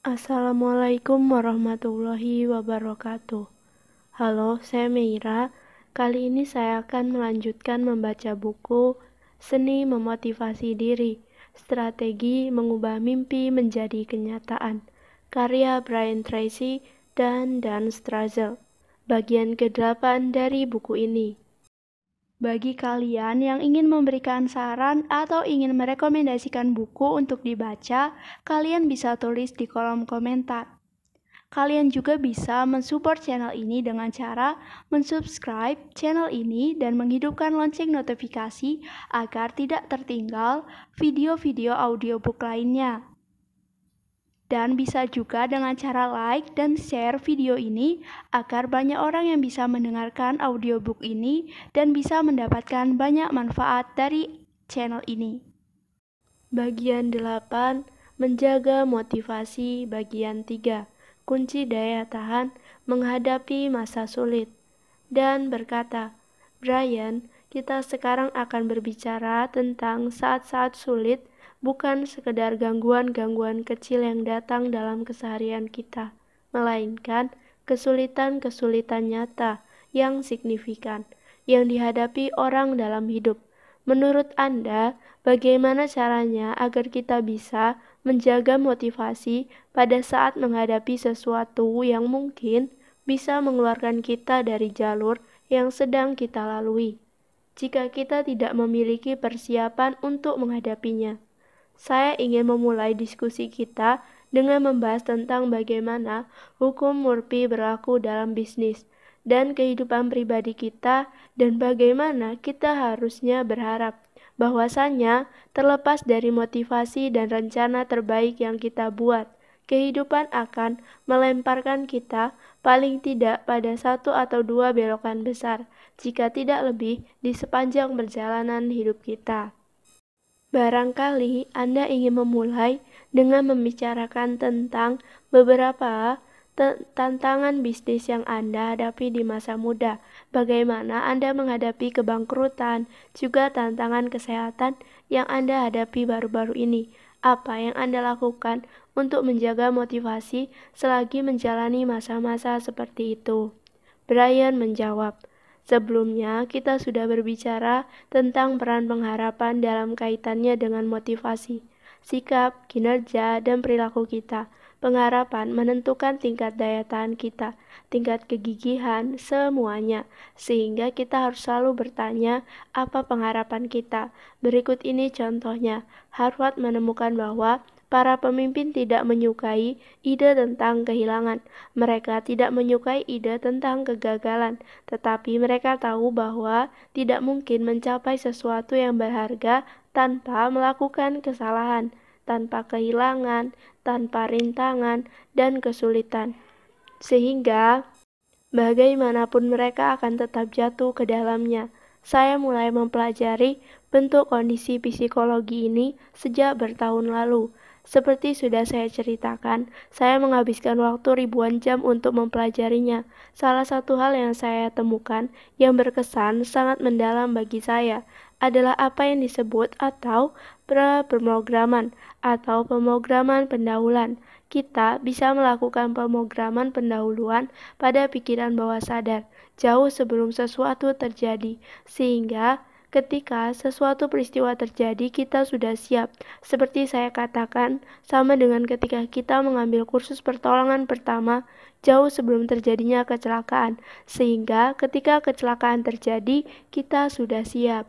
Assalamualaikum warahmatullahi wabarakatuh. Halo, saya Meira. Kali ini saya akan melanjutkan membaca buku Seni Memotivasi Diri, Strategi Mengubah Mimpi Menjadi Kenyataan, karya Brian Tracy dan Dan Strazel, bagian ke-8 dari buku ini. Bagi kalian yang ingin memberikan saran atau ingin merekomendasikan buku untuk dibaca, kalian bisa tulis di kolom komentar. Kalian juga bisa mensupport channel ini dengan cara mensubscribe channel ini dan menghidupkan lonceng notifikasi agar tidak tertinggal video-video audiobook lainnya. Dan bisa juga dengan cara like dan share video ini agar banyak orang yang bisa mendengarkan audiobook ini dan bisa mendapatkan banyak manfaat dari channel ini. Bagian 8, menjaga motivasi bagian 3, kunci daya tahan menghadapi masa sulit. Dan berkata, Brian, kita sekarang akan berbicara tentang saat-saat sulit, bukan sekedar gangguan-gangguan kecil yang datang dalam keseharian kita, melainkan kesulitan-kesulitan nyata yang signifikan yang dihadapi orang dalam hidup. Menurut Anda, bagaimana caranya agar kita bisa menjaga motivasi pada saat menghadapi sesuatu yang mungkin bisa mengeluarkan kita dari jalur yang sedang kita lalui, jika kita tidak memiliki persiapan untuk menghadapinya? Saya ingin memulai diskusi kita dengan membahas tentang bagaimana hukum Murphy berlaku dalam bisnis dan kehidupan pribadi kita, dan bagaimana kita harusnya berharap bahwasannya terlepas dari motivasi dan rencana terbaik yang kita buat, kehidupan akan melemparkan kita paling tidak pada satu atau dua belokan besar, jika tidak lebih, di sepanjang perjalanan hidup kita. Barangkali Anda ingin memulai dengan membicarakan tentang beberapa tantangan bisnis yang Anda hadapi di masa muda, bagaimana Anda menghadapi kebangkrutan, juga tantangan kesehatan yang Anda hadapi baru-baru ini. Apa yang Anda lakukan untuk menjaga motivasi selagi menjalani masa-masa seperti itu? Brian menjawab, sebelumnya kita sudah berbicara tentang peran pengharapan dalam kaitannya dengan motivasi, sikap, kinerja, dan perilaku kita. Pengharapan menentukan tingkat daya tahan kita, tingkat kegigihan, semuanya. Sehingga kita harus selalu bertanya, apa pengharapan kita? Berikut ini contohnya. Harvard menemukan bahwa para pemimpin tidak menyukai ide tentang kehilangan. Mereka tidak menyukai ide tentang kegagalan, tetapi mereka tahu bahwa tidak mungkin mencapai sesuatu yang berharga tanpa melakukan kesalahan, tanpa kehilangan, tanpa rintangan dan kesulitan. Sehingga bagaimanapun mereka akan tetap jatuh ke dalamnya. Saya mulai mempelajari bentuk kondisi psikologi ini sejak bertahun lalu. Seperti sudah saya ceritakan, saya menghabiskan waktu ribuan jam untuk mempelajarinya. Salah satu hal yang saya temukan yang berkesan sangat mendalam bagi saya adalah apa yang disebut atau pemrograman atau pemrograman pendahuluan. Kita bisa melakukan pemrograman pendahuluan pada pikiran bawah sadar jauh sebelum sesuatu terjadi, sehingga ketika sesuatu peristiwa terjadi, kita sudah siap. Seperti saya katakan, sama dengan ketika kita mengambil kursus pertolongan pertama jauh sebelum terjadinya kecelakaan, sehingga ketika kecelakaan terjadi, kita sudah siap.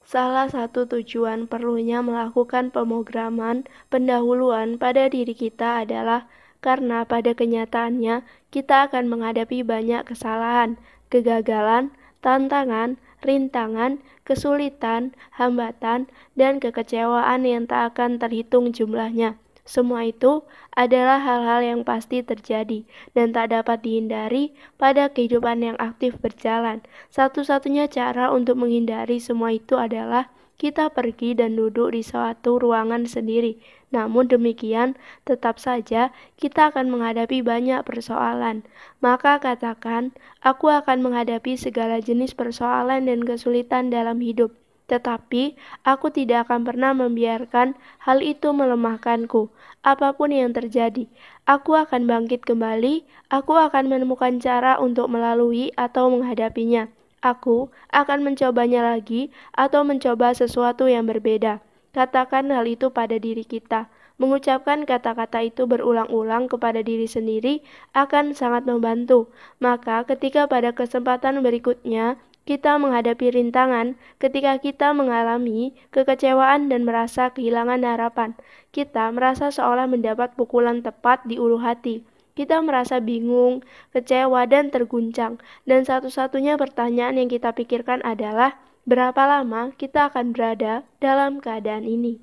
Salah satu tujuan perlunya melakukan pemrograman pendahuluan pada diri kita adalah karena pada kenyataannya kita akan menghadapi banyak kesalahan, kegagalan, tantangan, rintangan, kesulitan, hambatan, dan kekecewaan yang tak akan terhitung jumlahnya. Semua itu adalah hal-hal yang pasti terjadi dan tak dapat dihindari pada kehidupan yang aktif berjalan. Satu-satunya cara untuk menghindari semua itu adalah kita pergi dan duduk di suatu ruangan sendiri. Namun demikian, tetap saja kita akan menghadapi banyak persoalan. Maka katakan, aku akan menghadapi segala jenis persoalan dan kesulitan dalam hidup. Tetapi, aku tidak akan pernah membiarkan hal itu melemahkanku. Apapun yang terjadi, aku akan bangkit kembali, aku akan menemukan cara untuk melalui atau menghadapinya. Aku akan mencobanya lagi atau mencoba sesuatu yang berbeda. Katakan hal itu pada diri kita. Mengucapkan kata-kata itu berulang-ulang kepada diri sendiri akan sangat membantu. Maka ketika pada kesempatan berikutnya kita menghadapi rintangan, ketika kita mengalami kekecewaan dan merasa kehilangan harapan, kita merasa seolah mendapat pukulan tepat di ulu hati. Kita merasa bingung, kecewa, dan terguncang. Dan satu-satunya pertanyaan yang kita pikirkan adalah, berapa lama kita akan berada dalam keadaan ini?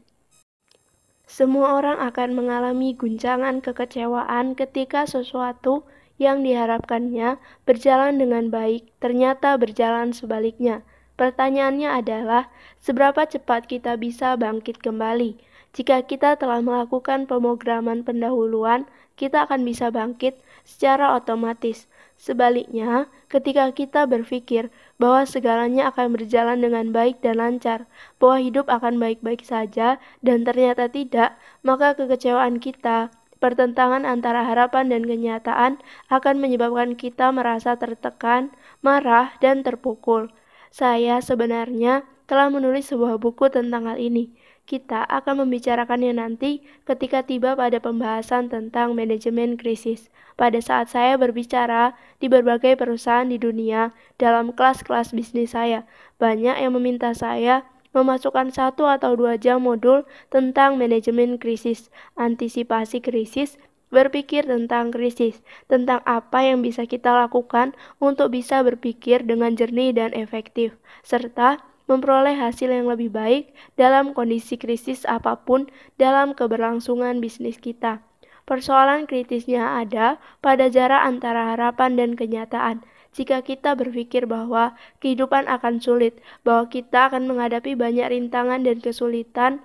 Semua orang akan mengalami guncangan kekecewaan ketika sesuatu yang diharapkannya berjalan dengan baik, ternyata berjalan sebaliknya. Pertanyaannya adalah, seberapa cepat kita bisa bangkit kembali? Jika kita telah melakukan pemrograman pendahuluan, kita akan bisa bangkit secara otomatis. Sebaliknya, ketika kita berpikir bahwa segalanya akan berjalan dengan baik dan lancar, bahwa hidup akan baik-baik saja, dan ternyata tidak, maka kekecewaan kita, pertentangan antara harapan dan kenyataan akan menyebabkan kita merasa tertekan, marah, dan terpukul. Saya sebenarnya telah menulis sebuah buku tentang hal ini. Kita akan membicarakannya nanti ketika tiba pada pembahasan tentang manajemen krisis. Pada saat saya berbicara di berbagai perusahaan di dunia dalam kelas-kelas bisnis saya, banyak yang meminta saya memasukkan 1 atau 2 jam modul tentang manajemen krisis, antisipasi krisis, berpikir tentang krisis, tentang apa yang bisa kita lakukan untuk bisa berpikir dengan jernih dan efektif, serta memperoleh hasil yang lebih baik dalam kondisi krisis apapun dalam keberlangsungan bisnis kita. Persoalan kritisnya ada pada jarak antara harapan dan kenyataan. Jika kita berpikir bahwa kehidupan akan sulit, bahwa kita akan menghadapi banyak rintangan dan kesulitan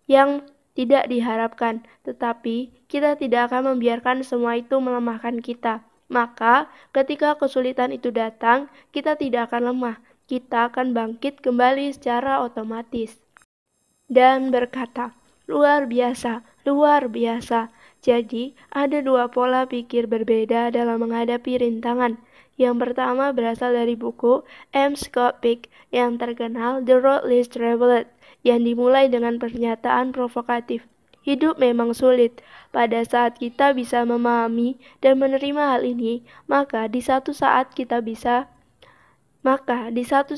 yang tidak diharapkan, tetapi kita tidak akan membiarkan semua itu melemahkan kita. Maka, ketika kesulitan itu datang, kita tidak akan lemah. Kita akan bangkit kembali secara otomatis dan berkata, luar biasa, luar biasa. Jadi, ada 2 pola pikir berbeda dalam menghadapi rintangan. Yang pertama berasal dari buku M. Scott Peck yang terkenal The Road Less Traveled, yang dimulai dengan pernyataan provokatif. Hidup memang sulit. Pada saat kita bisa memahami dan menerima hal ini, maka di satu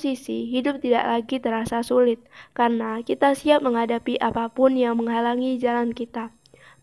sisi, hidup tidak lagi terasa sulit, karena kita siap menghadapi apapun yang menghalangi jalan kita.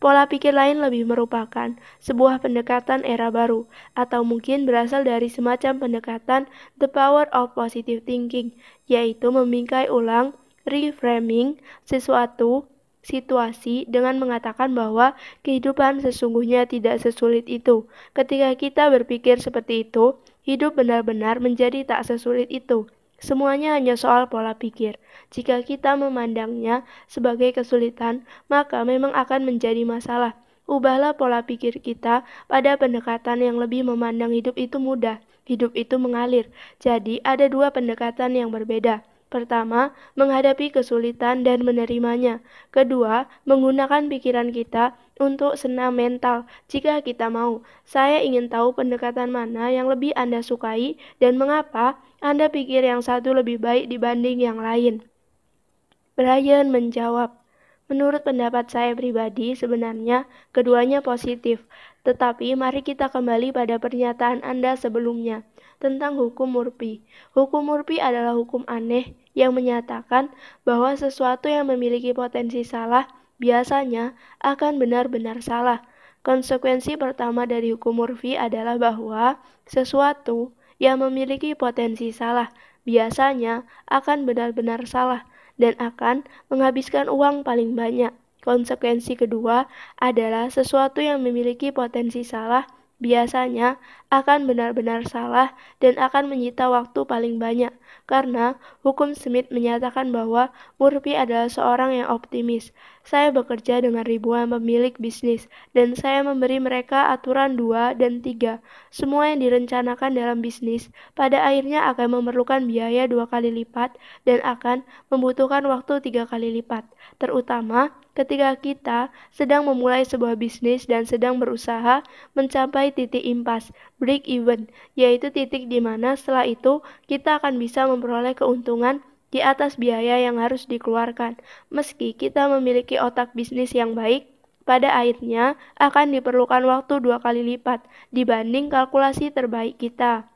Pola pikir lain lebih merupakan sebuah pendekatan era baru, atau mungkin berasal dari semacam pendekatan The Power of Positive Thinking, yaitu membingkai ulang, reframing sesuatu situasi dengan mengatakan bahwa kehidupan sesungguhnya tidak sesulit itu. Ketika kita berpikir seperti itu, hidup benar-benar menjadi tak sesulit itu. Semuanya hanya soal pola pikir. Jika kita memandangnya sebagai kesulitan, maka memang akan menjadi masalah. Ubahlah pola pikir kita pada pendekatan yang lebih memandang hidup itu mudah, hidup itu mengalir. Jadi ada 2 pendekatan yang berbeda. Pertama, menghadapi kesulitan dan menerimanya. Kedua, menggunakan pikiran kita untuk senam mental. Jika kita mau, saya ingin tahu pendekatan mana yang lebih Anda sukai dan mengapa Anda pikir yang satu lebih baik dibanding yang lain. Brian menjawab, menurut pendapat saya pribadi, sebenarnya keduanya positif. Tetapi mari kita kembali pada pernyataan Anda sebelumnya tentang hukum Murphy. Hukum Murphy adalah hukum aneh yang menyatakan bahwa sesuatu yang memiliki potensi salah biasanya akan benar-benar salah. Konsekuensi pertama dari hukum Murphy adalah bahwa sesuatu yang memiliki potensi salah biasanya akan benar-benar salah dan akan menghabiskan uang paling banyak. Konsekuensi kedua adalah sesuatu yang memiliki potensi salah biasanya akan benar-benar salah dan akan menyita waktu paling banyak. Karena hukum Smith menyatakan bahwa Murphy adalah seorang yang optimis. Saya bekerja dengan ribuan pemilik bisnis, dan saya memberi mereka aturan 2 dan 3. Semua yang direncanakan dalam bisnis pada akhirnya akan memerlukan biaya 2 kali lipat dan akan membutuhkan waktu 3 kali lipat. Terutama ketika kita sedang memulai sebuah bisnis dan sedang berusaha mencapai titik impas, break even, yaitu titik di mana setelah itu kita akan bisa memperoleh keuntungan di atas biaya yang harus dikeluarkan. Meski kita memiliki otak bisnis yang baik, pada akhirnya akan diperlukan waktu 2 kali lipat dibanding kalkulasi terbaik kita.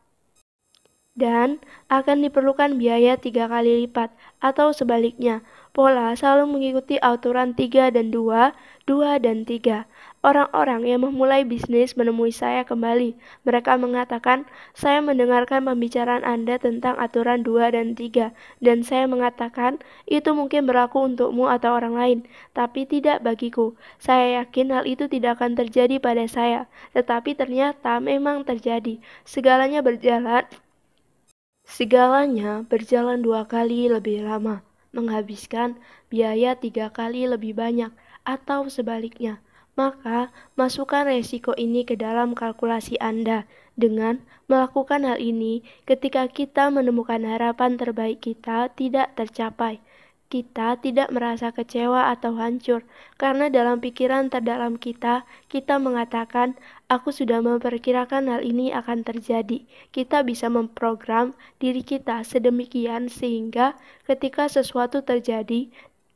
Dan akan diperlukan biaya 3 kali lipat, atau sebaliknya, pola selalu mengikuti aturan 3 dan 2, 2 dan 3. Orang-orang yang memulai bisnis menemui saya kembali. Mereka mengatakan, saya mendengarkan pembicaraan Anda tentang aturan 2 dan 3, dan saya mengatakan, itu mungkin berlaku untukmu atau orang lain, tapi tidak bagiku. Saya yakin hal itu tidak akan terjadi pada saya, tetapi ternyata memang terjadi. Segalanya berjalan 2 kali lebih lama, menghabiskan biaya 3 kali lebih banyak, atau sebaliknya. Maka, masukkan resiko ini ke dalam kalkulasi Anda. Dengan melakukan hal ini, ketika kita menemukan harapan terbaik kita tidak tercapai, kita tidak merasa kecewa atau hancur, karena dalam pikiran terdalam kita mengatakan, aku sudah memperkirakan hal ini akan terjadi. Kita bisa memprogram diri kita sedemikian sehingga ketika sesuatu terjadi,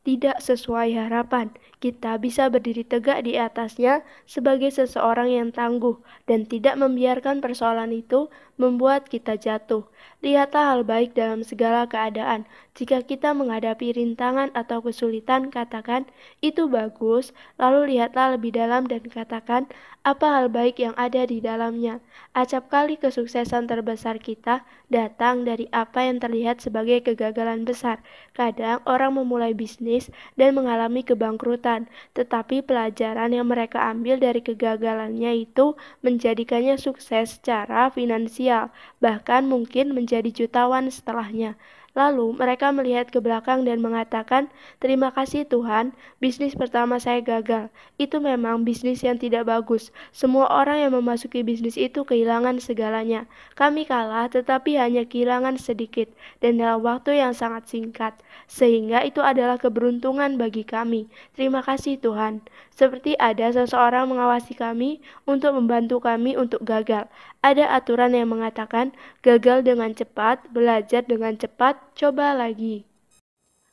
tidak sesuai harapan, kita bisa berdiri tegak di atasnya sebagai seseorang yang tangguh dan tidak membiarkan persoalan itu membuat kita jatuh. Lihatlah hal baik dalam segala keadaan. Jika kita menghadapi rintangan atau kesulitan, katakan, itu bagus, lalu lihatlah lebih dalam dan katakan, apa hal baik yang ada di dalamnya. Acap kali kesuksesan terbesar kita datang dari apa yang terlihat sebagai kegagalan besar. Kadang orang memulai bisnis dan mengalami kebangkrutan, tetapi pelajaran yang mereka ambil dari kegagalannya itu menjadikannya sukses secara finansial, bahkan mungkin menjadi jutawan setelahnya. Lalu mereka melihat ke belakang dan mengatakan, terima kasih Tuhan, bisnis pertama saya gagal. Itu memang bisnis yang tidak bagus. Semua orang yang memasuki bisnis itu kehilangan segalanya. Kami kalah tetapi hanya kehilangan sedikit dan dalam waktu yang sangat singkat. Sehingga itu adalah keberuntungan bagi kami. Terima kasih Tuhan. Seperti ada seseorang mengawasi kami untuk membantu kami untuk gagal. Ada aturan yang mengatakan, gagal dengan cepat, belajar dengan cepat, coba lagi.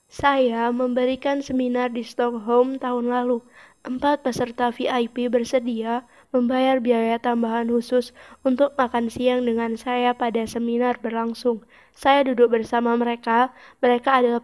Saya memberikan seminar di Stockholm tahun lalu. 4 peserta VIP bersedia membayar biaya tambahan khusus untuk makan siang dengan saya pada seminar berlangsung. Saya duduk bersama mereka. Mereka adalah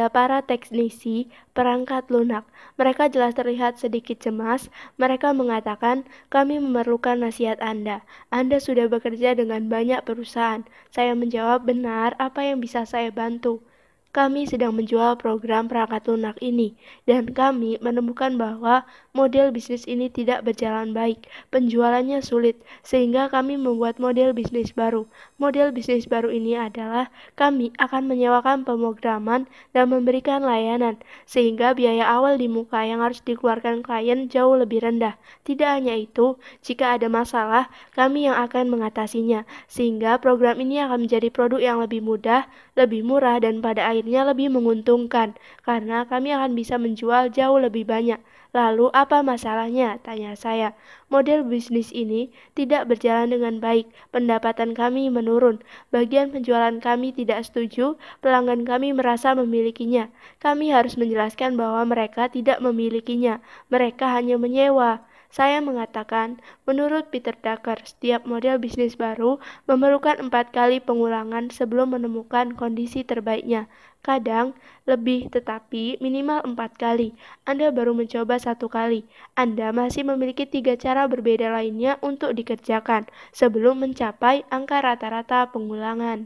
para teknisi perangkat lunak. Mereka jelas terlihat sedikit cemas. Mereka mengatakan, kami memerlukan nasihat Anda. Anda sudah bekerja dengan banyak perusahaan. Saya menjawab, benar, apa yang bisa saya bantu? Kami sedang menjual program perangkat lunak ini, dan kami menemukan bahwa model bisnis ini tidak berjalan baik. Penjualannya sulit, sehingga kami membuat model bisnis baru. Model bisnis baru ini adalah kami akan menyewakan pemrograman dan memberikan layanan, sehingga biaya awal di muka yang harus dikeluarkan klien jauh lebih rendah. Tidak hanya itu, jika ada masalah, kami yang akan mengatasinya, sehingga program ini akan menjadi produk yang lebih mudah, lebih murah, dan pada akhirnya lebih menguntungkan, karena kami akan bisa menjual jauh lebih banyak. Lalu apa masalahnya? Tanya saya. Model bisnis ini tidak berjalan dengan baik, pendapatan kami menurun, bagian penjualan kami tidak setuju, pelanggan kami merasa memilikinya. Kami harus menjelaskan bahwa mereka tidak memilikinya, mereka hanya menyewa. Saya mengatakan, menurut Peter Drucker, setiap model bisnis baru memerlukan 4 kali pengulangan sebelum menemukan kondisi terbaiknya. Kadang lebih, tetapi minimal 4 kali. Anda baru mencoba 1 kali. Anda masih memiliki 3 cara berbeda lainnya untuk dikerjakan sebelum mencapai angka rata-rata pengulangan.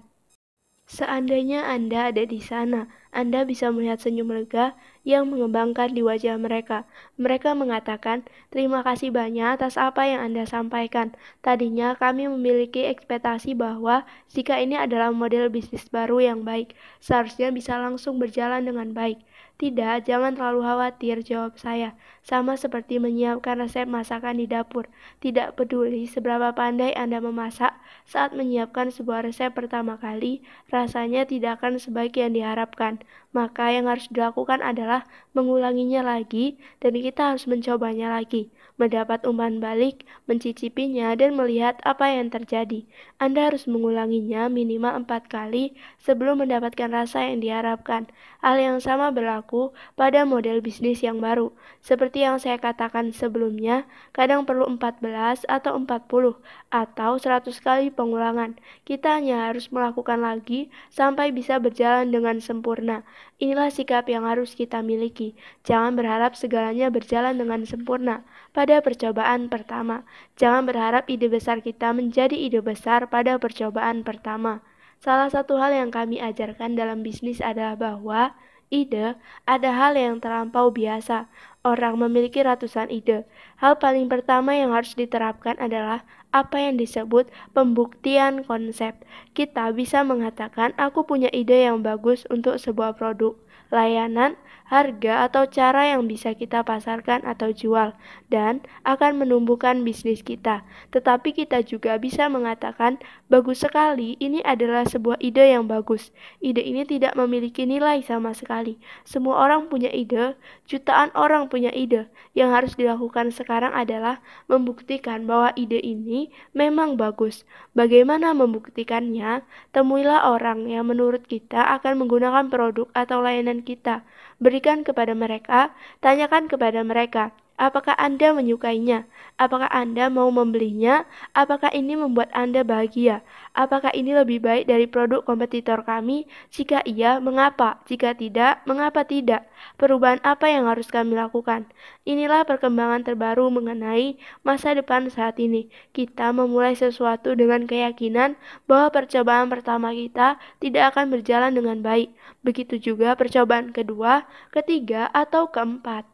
Seandainya Anda ada di sana, Anda bisa melihat senyum lega yang mengembangkan di wajah mereka. Mereka mengatakan, "Terima kasih banyak atas apa yang Anda sampaikan. Tadinya kami memiliki ekspektasi bahwa jika ini adalah model bisnis baru yang baik, seharusnya bisa langsung berjalan dengan baik." "Tidak, jangan terlalu khawatir," jawab saya. "Sama seperti menyiapkan resep masakan di dapur. Tidak peduli seberapa pandai Anda memasak, saat menyiapkan sebuah resep pertama kali, rasanya tidak akan sebaik yang diharapkan. Maka yang harus dilakukan adalah mengulanginya lagi, dan kita harus mencobanya lagi, mendapat umpan balik, mencicipinya, dan melihat apa yang terjadi. Anda harus mengulanginya minimal 4 kali sebelum mendapatkan rasa yang diharapkan. Hal yang sama berlaku pada model bisnis yang baru. Seperti yang saya katakan sebelumnya, kadang perlu 14 atau 40 atau 100 kali pengulangan. Kita hanya harus melakukan lagi sampai bisa berjalan dengan sempurna. Inilah sikap yang harus kita miliki. Jangan berharap segalanya berjalan dengan sempurna pada percobaan pertama. Jangan berharap ide besar kita menjadi ide besar pada percobaan pertama. Salah satu hal yang kami ajarkan dalam bisnis adalah bahwa ide ada hal yang terlampau biasa. Orang memiliki ratusan ide. Hal paling pertama yang harus diterapkan adalah apa yang disebut pembuktian konsep. Kita bisa mengatakan, "Aku punya ide yang bagus untuk sebuah produk, layanan, harga, atau cara yang bisa kita pasarkan atau jual, dan akan menumbuhkan bisnis kita." Tetapi kita juga bisa mengatakan, "Bagus sekali, ini adalah sebuah ide yang bagus. Ide ini tidak memiliki nilai sama sekali. Semua orang punya ide, jutaan orang punya ide. Yang harus dilakukan sekarang adalah membuktikan bahwa ide ini memang bagus." Bagaimana membuktikannya? Temuilah orang yang menurut kita akan menggunakan produk atau layanan kita. Berikan kepada mereka, tanyakan kepada mereka, apakah Anda menyukainya? Apakah Anda mau membelinya? Apakah ini membuat Anda bahagia? Apakah ini lebih baik dari produk kompetitor kami? Jika iya, mengapa? Jika tidak, mengapa tidak? Perubahan apa yang harus kami lakukan? Inilah perkembangan terbaru mengenai masa depan saat ini. Kita memulai sesuatu dengan keyakinan bahwa percobaan pertama kita tidak akan berjalan dengan baik. Begitu juga percobaan kedua, ketiga, atau keempat.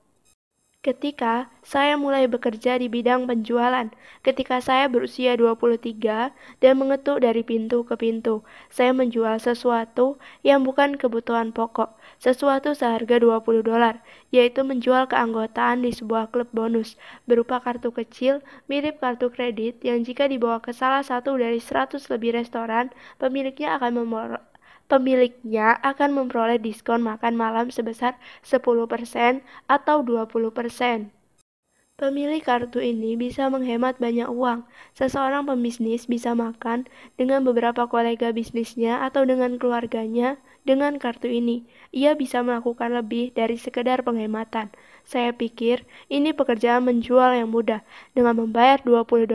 Ketika saya mulai bekerja di bidang penjualan, ketika saya berusia 23 dan mengetuk dari pintu ke pintu, saya menjual sesuatu yang bukan kebutuhan pokok, sesuatu seharga $20, yaitu menjual keanggotaan di sebuah klub bonus, berupa kartu kecil mirip kartu kredit yang jika dibawa ke salah satu dari 100 lebih restoran, pemiliknya akan memperoleh diskon makan malam sebesar 10% atau 20%. Pemilik kartu ini bisa menghemat banyak uang. Seseorang pembisnis bisa makan dengan beberapa kolega bisnisnya atau dengan keluarganya dengan kartu ini. Ia bisa melakukan lebih dari sekedar penghematan. Saya pikir ini pekerjaan menjual yang mudah. Dengan membayar $20,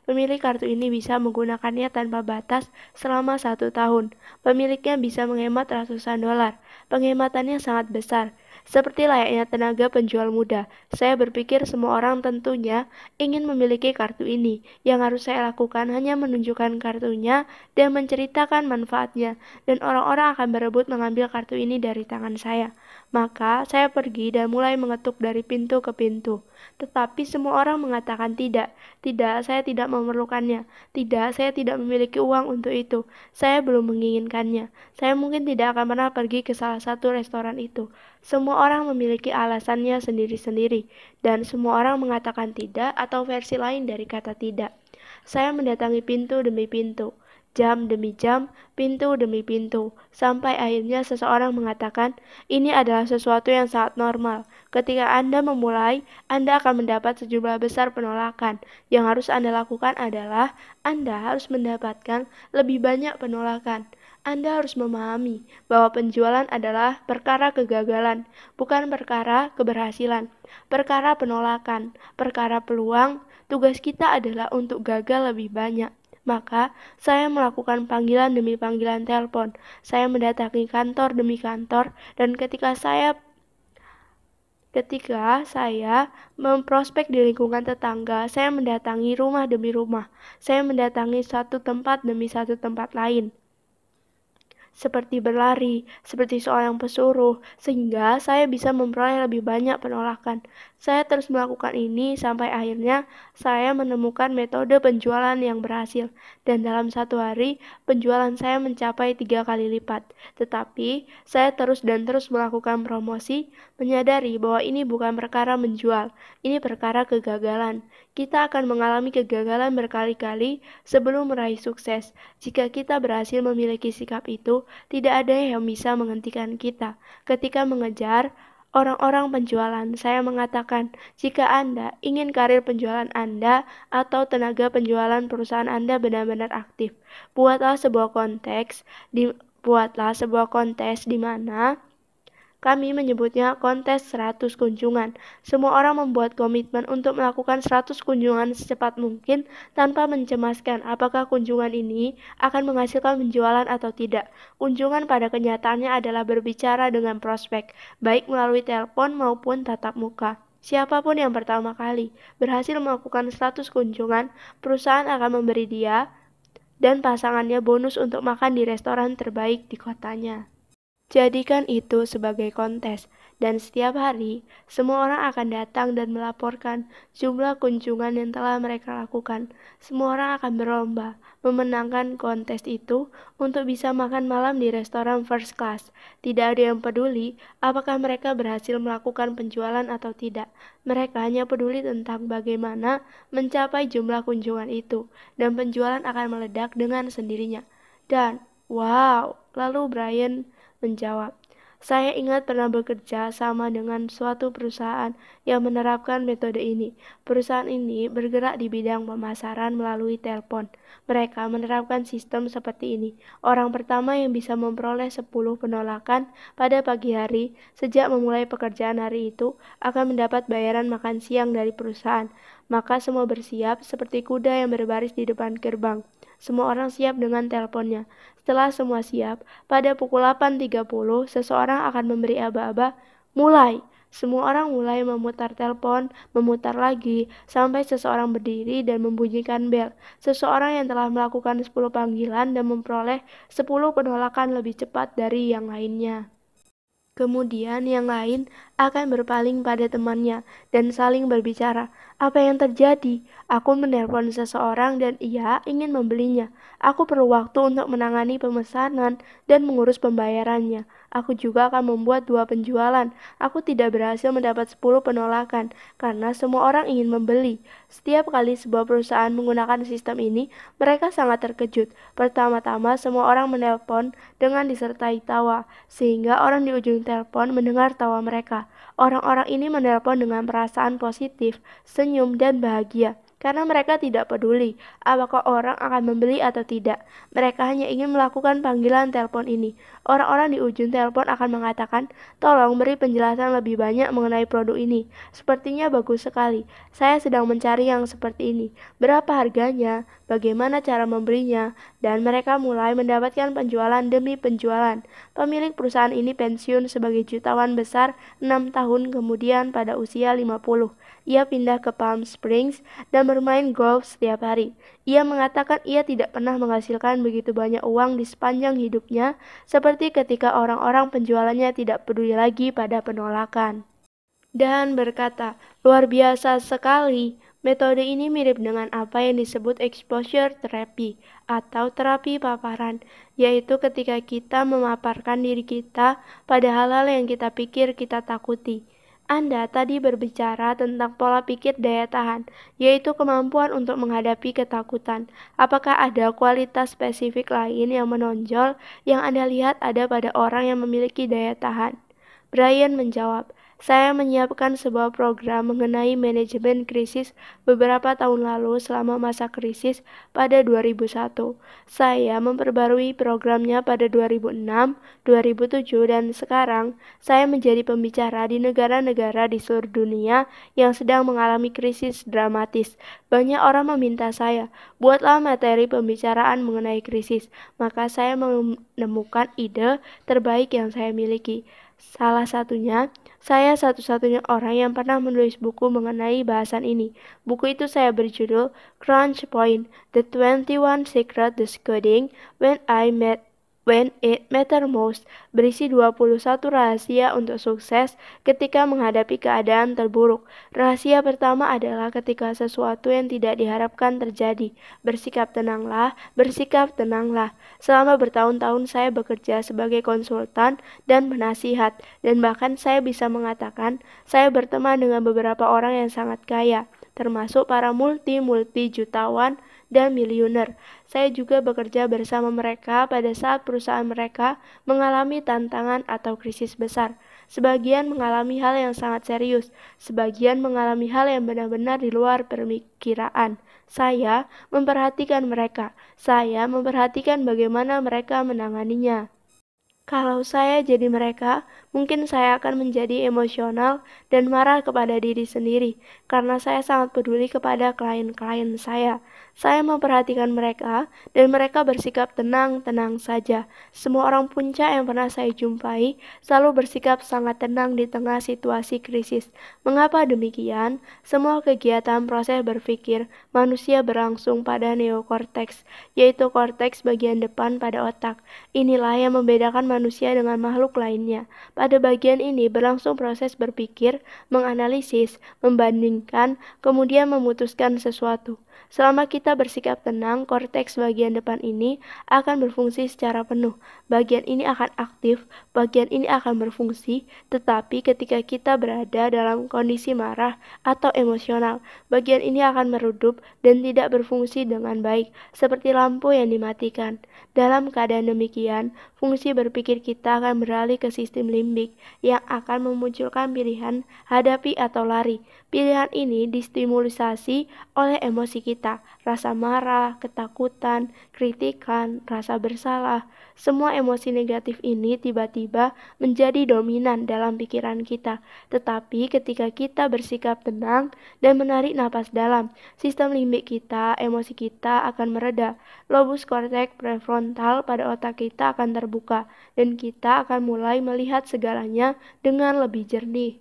pemilik kartu ini bisa menggunakannya tanpa batas selama 1 tahun. Pemiliknya bisa menghemat ratusan dolar. Penghematannya sangat besar. Seperti layaknya tenaga penjual muda, saya berpikir semua orang tentunya ingin memiliki kartu ini. Yang harus saya lakukan hanya menunjukkan kartunya dan menceritakan manfaatnya, dan orang-orang akan berebut mengambil kartu ini dari tangan saya. Maka saya pergi dan mulai mengetuk dari pintu ke pintu. Tetapi semua orang mengatakan tidak, saya tidak memerlukannya, tidak, saya tidak memiliki uang untuk itu, saya belum menginginkannya, saya mungkin tidak akan pernah pergi ke salah satu restoran itu. Semua orang memiliki alasannya sendiri-sendiri, dan semua orang mengatakan tidak atau versi lain dari kata tidak. Saya mendatangi pintu demi pintu, jam demi jam, pintu demi pintu, sampai akhirnya seseorang mengatakan, "Ini adalah sesuatu yang sangat normal. Ketika Anda memulai, Anda akan mendapat sejumlah besar penolakan. Yang harus Anda lakukan adalah Anda harus mendapatkan lebih banyak penolakan. Anda harus memahami bahwa penjualan adalah perkara kegagalan, bukan perkara keberhasilan, perkara penolakan, perkara peluang. Tugas kita adalah untuk gagal lebih banyak." Maka, saya melakukan panggilan demi panggilan telepon. Saya mendatangi kantor demi kantor, dan ketika saya memprospek di lingkungan tetangga, saya mendatangi rumah demi rumah. Saya mendatangi satu tempat demi satu tempat lain. seperti berlari, seperti seorang pesuruh, sehingga saya bisa memperoleh lebih banyak penolakan. Saya terus melakukan ini sampai akhirnya saya menemukan metode penjualan yang berhasil, dan dalam satu hari penjualan saya mencapai 3 kali lipat. Tetapi saya terus dan terus melakukan promosi, menyadari bahwa ini bukan perkara menjual, ini perkara kegagalan. Kita akan mengalami kegagalan berkali-kali sebelum meraih sukses. Jika kita berhasil memiliki sikap itu, tidak ada yang bisa menghentikan kita. Ketika mengejar orang-orang penjualan, saya mengatakan, jika Anda ingin karir penjualan Anda atau tenaga penjualan perusahaan Anda benar-benar aktif, buatlah sebuah kontes di mana kami menyebutnya kontes 100 kunjungan. Semua orang membuat komitmen untuk melakukan 100 kunjungan secepat mungkin tanpa mencemaskan apakah kunjungan ini akan menghasilkan penjualan atau tidak. Kunjungan pada kenyataannya adalah berbicara dengan prospek, baik melalui telepon maupun tatap muka. Siapapun yang pertama kali berhasil melakukan 100 kunjungan, perusahaan akan memberi dia dan pasangannya bonus untuk makan di restoran terbaik di kotanya. Jadikan itu sebagai kontes, dan setiap hari semua orang akan datang dan melaporkan jumlah kunjungan yang telah mereka lakukan. Semua orang akan berlomba memenangkan kontes itu untuk bisa makan malam di restoran first class. Tidak ada yang peduli apakah mereka berhasil melakukan penjualan atau tidak. Mereka hanya peduli tentang bagaimana mencapai jumlah kunjungan itu, dan penjualan akan meledak dengan sendirinya. Dan, wow, lalu Brian menjawab, saya ingat pernah bekerja sama dengan suatu perusahaan yang menerapkan metode ini. Perusahaan ini bergerak di bidang pemasaran melalui telepon. Mereka menerapkan sistem seperti ini. Orang pertama yang bisa memperoleh 10 penolakan pada pagi hari sejak memulai pekerjaan hari itu akan mendapat bayaran makan siang dari perusahaan. Maka semua bersiap seperti kuda yang berbaris di depan gerbang. Semua orang siap dengan teleponnya. Setelah semua siap, pada pukul 8.30, seseorang akan memberi aba-aba, mulai. Semua orang mulai memutar telepon, memutar lagi, sampai seseorang berdiri dan membunyikan bel. Seseorang yang telah melakukan 10 panggilan dan memperoleh 10 penolakan lebih cepat dari yang lainnya. Kemudian yang lain akan berpaling pada temannya dan saling berbicara. Apa yang terjadi? Aku menelpon seseorang dan ia ingin membelinya. Aku perlu waktu untuk menangani pemesanan dan mengurus pembayarannya. Aku juga akan membuat 2 penjualan. Aku tidak berhasil mendapat 10 penolakan karena semua orang ingin membeli. Setiap kali sebuah perusahaan menggunakan sistem ini, mereka sangat terkejut. Pertama-tama semua orang menelpon dengan disertai tawa, sehingga orang di ujung telepon mendengar tawa mereka. Orang-orang ini menelpon dengan perasaan positif, senyum, dan bahagia. Karena mereka tidak peduli apakah orang akan membeli atau tidak. Mereka hanya ingin melakukan panggilan telepon ini. Orang-orang di ujung telepon akan mengatakan, tolong beri penjelasan lebih banyak mengenai produk ini. Sepertinya bagus sekali. Saya sedang mencari yang seperti ini. Berapa harganya? Bagaimana cara membelinya? Dan mereka mulai mendapatkan penjualan demi penjualan. Pemilik perusahaan ini pensiun sebagai jutawan besar 6 tahun kemudian pada usia 50. Ia pindah ke Palm Springs dan bermain golf setiap hari. Ia mengatakan ia tidak pernah menghasilkan begitu banyak uang di sepanjang hidupnya seperti ketika orang-orang penjualannya tidak peduli lagi pada penolakan. Dan berkata, luar biasa sekali. Metode ini mirip dengan apa yang disebut exposure therapy atau terapi paparan, yaitu ketika kita memaparkan diri kita pada hal-hal yang kita pikir kita takuti. Anda tadi berbicara tentang pola pikir daya tahan, yaitu kemampuan untuk menghadapi ketakutan. Apakah ada kualitas spesifik lain yang menonjol yang Anda lihat ada pada orang yang memiliki daya tahan? Brian menjawab, saya menyiapkan sebuah program mengenai manajemen krisis beberapa tahun lalu selama masa krisis pada 2001. Saya memperbarui programnya pada 2006, 2007, dan sekarang saya menjadi pembicara di negara-negara di seluruh dunia yang sedang mengalami krisis dramatis. Banyak orang meminta saya, buatlah materi pembicaraan mengenai krisis. Maka saya menemukan ide terbaik yang saya miliki. Salah satunya, saya satu-satunya orang yang pernah menulis buku mengenai bahasan ini. Buku itu saya berjudul Crunch Point: The 21 Secrets to Succeeding When I Met When It Matters Most, berisi 21 rahasia untuk sukses ketika menghadapi keadaan terburuk. Rahasia pertama adalah ketika sesuatu yang tidak diharapkan terjadi. Bersikap tenanglah, bersikap tenanglah. Selama bertahun-tahun saya bekerja sebagai konsultan dan penasihat, dan bahkan saya bisa mengatakan saya berteman dengan beberapa orang yang sangat kaya, termasuk para multi jutawan dan miliuner. Saya juga bekerja bersama mereka pada saat perusahaan mereka mengalami tantangan atau krisis besar. Sebagian mengalami hal yang sangat serius, sebagian mengalami hal yang benar-benar di luar pemikiran. Saya memperhatikan mereka. Saya memperhatikan bagaimana mereka menanganinya. Kalau saya jadi mereka, mungkin saya akan menjadi emosional dan marah kepada diri sendiri, karena saya sangat peduli kepada klien-klien saya. Saya memperhatikan mereka, dan mereka bersikap tenang-tenang saja. Semua orang puncak yang pernah saya jumpai selalu bersikap sangat tenang di tengah situasi krisis. Mengapa demikian? Semua kegiatan proses berpikir manusia berlangsung pada neokorteks, yaitu korteks bagian depan pada otak. Inilah yang membedakan manusia dengan makhluk lainnya. Pada bagian ini berlangsung proses berpikir, menganalisis, membandingkan, kemudian memutuskan sesuatu. Selama kita bersikap tenang, korteks bagian depan ini akan berfungsi secara penuh. Bagian ini akan aktif, bagian ini akan berfungsi, tetapi ketika kita berada dalam kondisi marah atau emosional, bagian ini akan meredup dan tidak berfungsi dengan baik, seperti lampu yang dimatikan. Dalam keadaan demikian, fungsi berpikir kita akan beralih ke sistem limbik yang akan memunculkan pilihan hadapi atau lari. Pilihan ini distimulisasi oleh emosi kita, rasa marah, ketakutan, kritikan, rasa bersalah. Semua emosi negatif ini tiba-tiba menjadi dominan dalam pikiran kita. Tetapi ketika kita bersikap tenang dan menarik napas dalam, sistem limbik kita, emosi kita akan mereda. Lobus korteks prefrontal pada otak kita akan terbuka, dan kita akan mulai melihat segalanya dengan lebih jernih.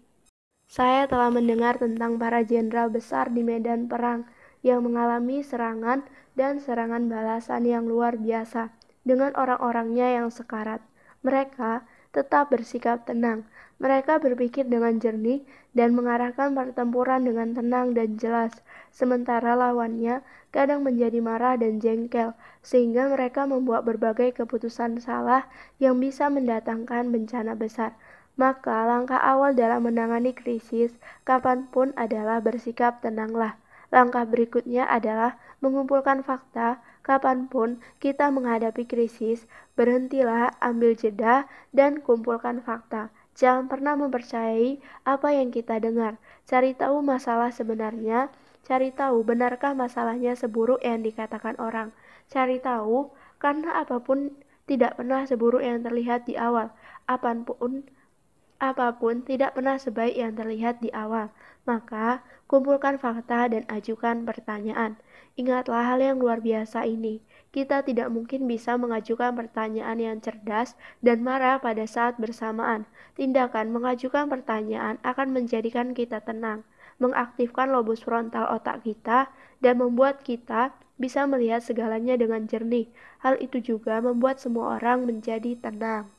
Saya telah mendengar tentang para jenderal besar di medan perang yang mengalami serangan dan serangan balasan yang luar biasa dengan orang-orangnya yang sekarat. Mereka tetap bersikap tenang. Mereka berpikir dengan jernih dan mengarahkan pertempuran dengan tenang dan jelas, sementara lawannya kadang menjadi marah dan jengkel, sehingga mereka membuat berbagai keputusan salah yang bisa mendatangkan bencana besar. Maka langkah awal dalam menangani krisis kapanpun adalah bersikap tenanglah. Langkah berikutnya adalah mengumpulkan fakta. Kapanpun kita menghadapi krisis, berhentilah, ambil jeda, dan kumpulkan fakta. Jangan pernah mempercayai apa yang kita dengar. Cari tahu masalah sebenarnya. Cari tahu benarkah masalahnya seburuk yang dikatakan orang. Cari tahu karena apapun tidak pernah seburuk yang terlihat di awal. Apapun tidak pernah sebaik yang terlihat di awal. Maka, kumpulkan fakta dan ajukan pertanyaan. Ingatlah hal yang luar biasa ini. Kita tidak mungkin bisa mengajukan pertanyaan yang cerdas dan marah pada saat bersamaan. Tindakan mengajukan pertanyaan akan menjadikan kita tenang, mengaktifkan lobus frontal otak kita, dan membuat kita bisa melihat segalanya dengan jernih. Hal itu juga membuat semua orang menjadi tenang.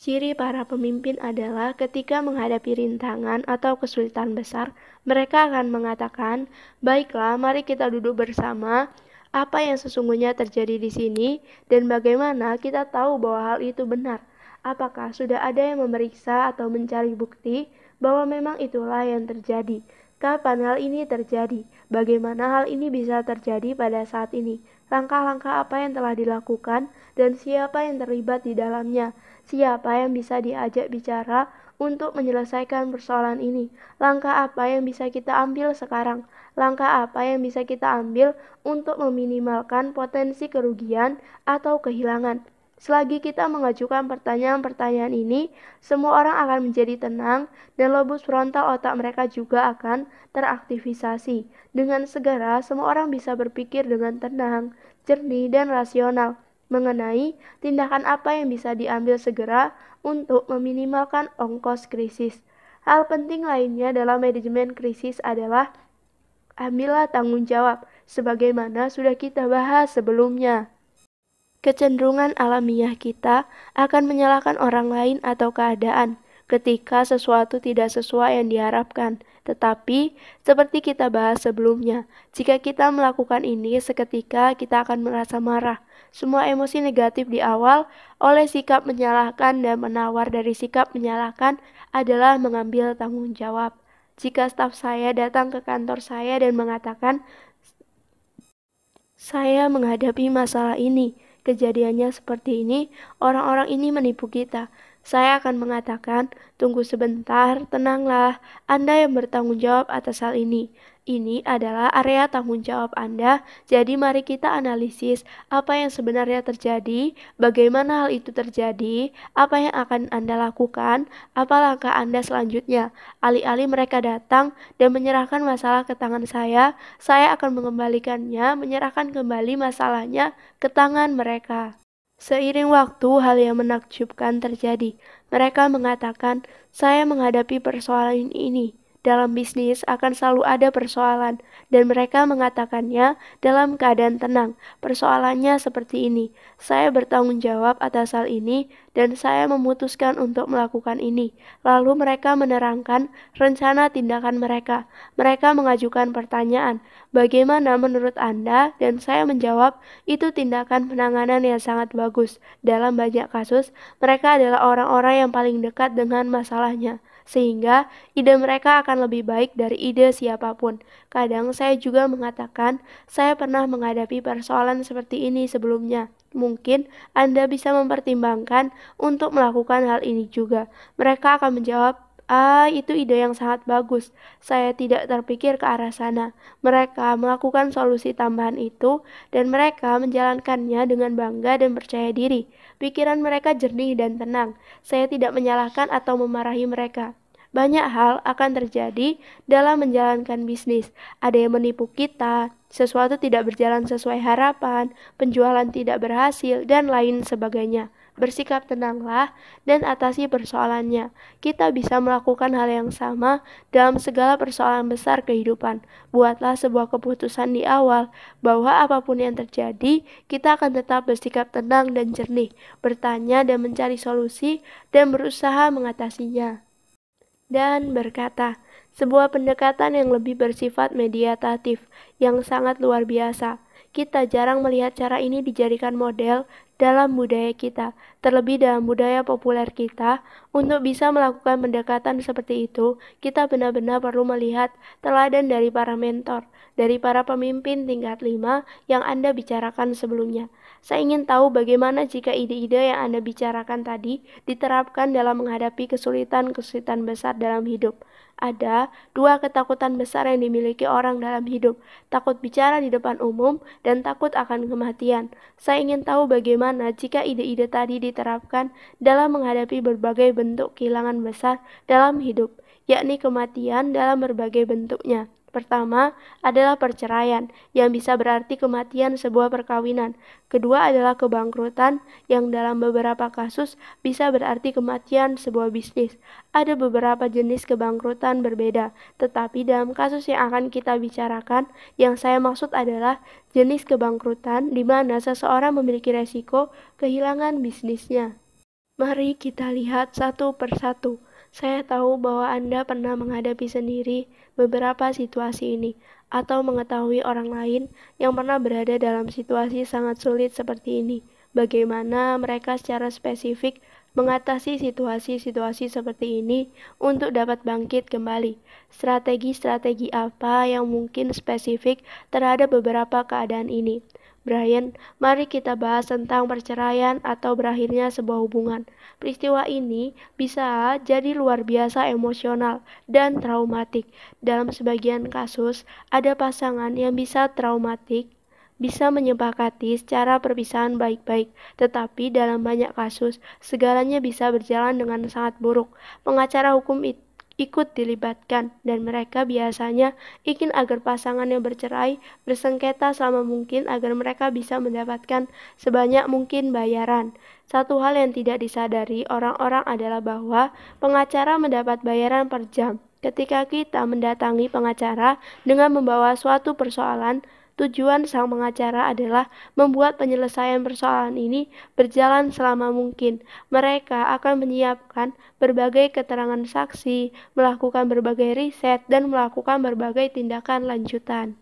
Ciri para pemimpin adalah ketika menghadapi rintangan atau kesulitan besar, mereka akan mengatakan, "Baiklah, mari kita duduk bersama. Apa yang sesungguhnya terjadi di sini dan bagaimana kita tahu bahwa hal itu benar? Apakah sudah ada yang memeriksa atau mencari bukti bahwa memang itulah yang terjadi? Kapan hal ini terjadi? Bagaimana hal ini bisa terjadi pada saat ini? Langkah-langkah apa yang telah dilakukan dan siapa yang terlibat di dalamnya? Siapa yang bisa diajak bicara untuk menyelesaikan persoalan ini? Langkah apa yang bisa kita ambil sekarang? Langkah apa yang bisa kita ambil untuk meminimalkan potensi kerugian atau kehilangan?" Selagi kita mengajukan pertanyaan-pertanyaan ini, semua orang akan menjadi tenang dan lobus frontal otak mereka juga akan teraktivisasi. Dengan segera, semua orang bisa berpikir dengan tenang, jernih, dan rasional mengenai tindakan apa yang bisa diambil segera untuk meminimalkan ongkos krisis. Hal penting lainnya dalam manajemen krisis adalah ambillah tanggung jawab, sebagaimana sudah kita bahas sebelumnya. Kecenderungan alamiah kita akan menyalahkan orang lain atau keadaan ketika sesuatu tidak sesuai yang diharapkan. Tetapi, seperti kita bahas sebelumnya, jika kita melakukan ini seketika kita akan merasa marah. Semua emosi negatif di awal oleh sikap menyalahkan dan menawar dari sikap menyalahkan adalah mengambil tanggung jawab. Jika staf saya datang ke kantor saya dan mengatakan, saya menghadapi masalah ini. Kejadiannya seperti ini, orang-orang ini menipu kita. Saya akan mengatakan, tunggu sebentar, tenanglah, Anda yang bertanggung jawab atas hal ini. Ini adalah area tanggung jawab Anda, jadi mari kita analisis apa yang sebenarnya terjadi, bagaimana hal itu terjadi, apa yang akan Anda lakukan, apa langkah Anda selanjutnya. Alih-alih mereka datang dan menyerahkan masalah ke tangan saya akan mengembalikannya, menyerahkan kembali masalahnya ke tangan mereka. Seiring waktu, hal yang menakjubkan terjadi. Mereka mengatakan, saya menghadapi persoalan ini. Dalam bisnis akan selalu ada persoalan, dan mereka mengatakannya dalam keadaan tenang. Persoalannya seperti ini, saya bertanggung jawab atas hal ini, dan saya memutuskan untuk melakukan ini. Lalu mereka menerangkan rencana tindakan mereka. Mereka mengajukan pertanyaan, bagaimana menurut Anda? Dan saya menjawab, itu tindakan penanganan yang sangat bagus. Dalam banyak kasus, mereka adalah orang-orang yang paling dekat dengan masalahnya. Sehingga ide mereka akan lebih baik dari ide siapapun. Kadang saya juga mengatakan, saya pernah menghadapi persoalan seperti ini sebelumnya. Mungkin Anda bisa mempertimbangkan untuk melakukan hal ini juga. Mereka akan menjawab, itu ide yang sangat bagus. Saya tidak terpikir ke arah sana. Mereka melakukan solusi tambahan itu dan mereka menjalankannya dengan bangga dan percaya diri. Pikiran mereka jernih dan tenang. Saya tidak menyalahkan atau memarahi mereka. Banyak hal akan terjadi dalam menjalankan bisnis. Ada yang menipu kita, sesuatu tidak berjalan sesuai harapan, penjualan tidak berhasil, dan lain sebagainya. Bersikap tenanglah dan atasi persoalannya. Kita bisa melakukan hal yang sama dalam segala persoalan besar kehidupan. Buatlah sebuah keputusan di awal bahwa apapun yang terjadi, kita akan tetap bersikap tenang dan jernih, bertanya dan mencari solusi, dan berusaha mengatasinya. Dan berkata, sebuah pendekatan yang lebih bersifat meditatif, yang sangat luar biasa. Kita jarang melihat cara ini dijadikan model dalam budaya kita, terlebih dalam budaya populer kita. Untuk bisa melakukan pendekatan seperti itu, kita benar-benar perlu melihat teladan dari para mentor, dari para pemimpin tingkat 5 yang Anda bicarakan sebelumnya. Saya ingin tahu bagaimana jika ide-ide yang Anda bicarakan tadi diterapkan dalam menghadapi kesulitan-kesulitan besar dalam hidup. Ada dua ketakutan besar yang dimiliki orang dalam hidup, takut bicara di depan umum dan takut akan kematian. Saya ingin tahu bagaimana jika ide-ide tadi diterapkan dalam menghadapi berbagai bentuk kehilangan besar dalam hidup, yakni kematian dalam berbagai bentuknya. Pertama adalah perceraian, yang bisa berarti kematian sebuah perkawinan. Kedua adalah kebangkrutan, yang dalam beberapa kasus bisa berarti kematian sebuah bisnis. Ada beberapa jenis kebangkrutan berbeda, tetapi dalam kasus yang akan kita bicarakan, yang saya maksud adalah jenis kebangkrutan di mana seseorang memiliki resiko kehilangan bisnisnya. Mari kita lihat satu persatu. Saya tahu bahwa Anda pernah menghadapi sendiri beberapa situasi ini, atau mengetahui orang lain yang pernah berada dalam situasi sangat sulit seperti ini. Bagaimana mereka secara spesifik mengatasi situasi-situasi seperti ini untuk dapat bangkit kembali. Strategi-strategi apa yang mungkin spesifik terhadap beberapa keadaan ini? Brian, mari kita bahas tentang perceraian atau berakhirnya sebuah hubungan. Peristiwa ini bisa jadi luar biasa emosional dan traumatik. Dalam sebagian kasus, ada pasangan yang bisa traumatik, bisa menyepakati secara perpisahan baik-baik, tetapi dalam banyak kasus, segalanya bisa berjalan dengan sangat buruk. Pengacara hukum ikut dilibatkan, dan mereka biasanya ingin agar pasangan yang bercerai bersengketa selama mungkin agar mereka bisa mendapatkan sebanyak mungkin bayaran. Satu hal yang tidak disadari orang-orang adalah bahwa pengacara mendapat bayaran per jam. Ketika kita mendatangi pengacara dengan membawa suatu persoalan, Tujuan sang pengacara adalah membuat penyelesaian persoalan ini berjalan selama mungkin. Mereka akan menyiapkan berbagai keterangan saksi, melakukan berbagai riset, dan melakukan berbagai tindakan lanjutan.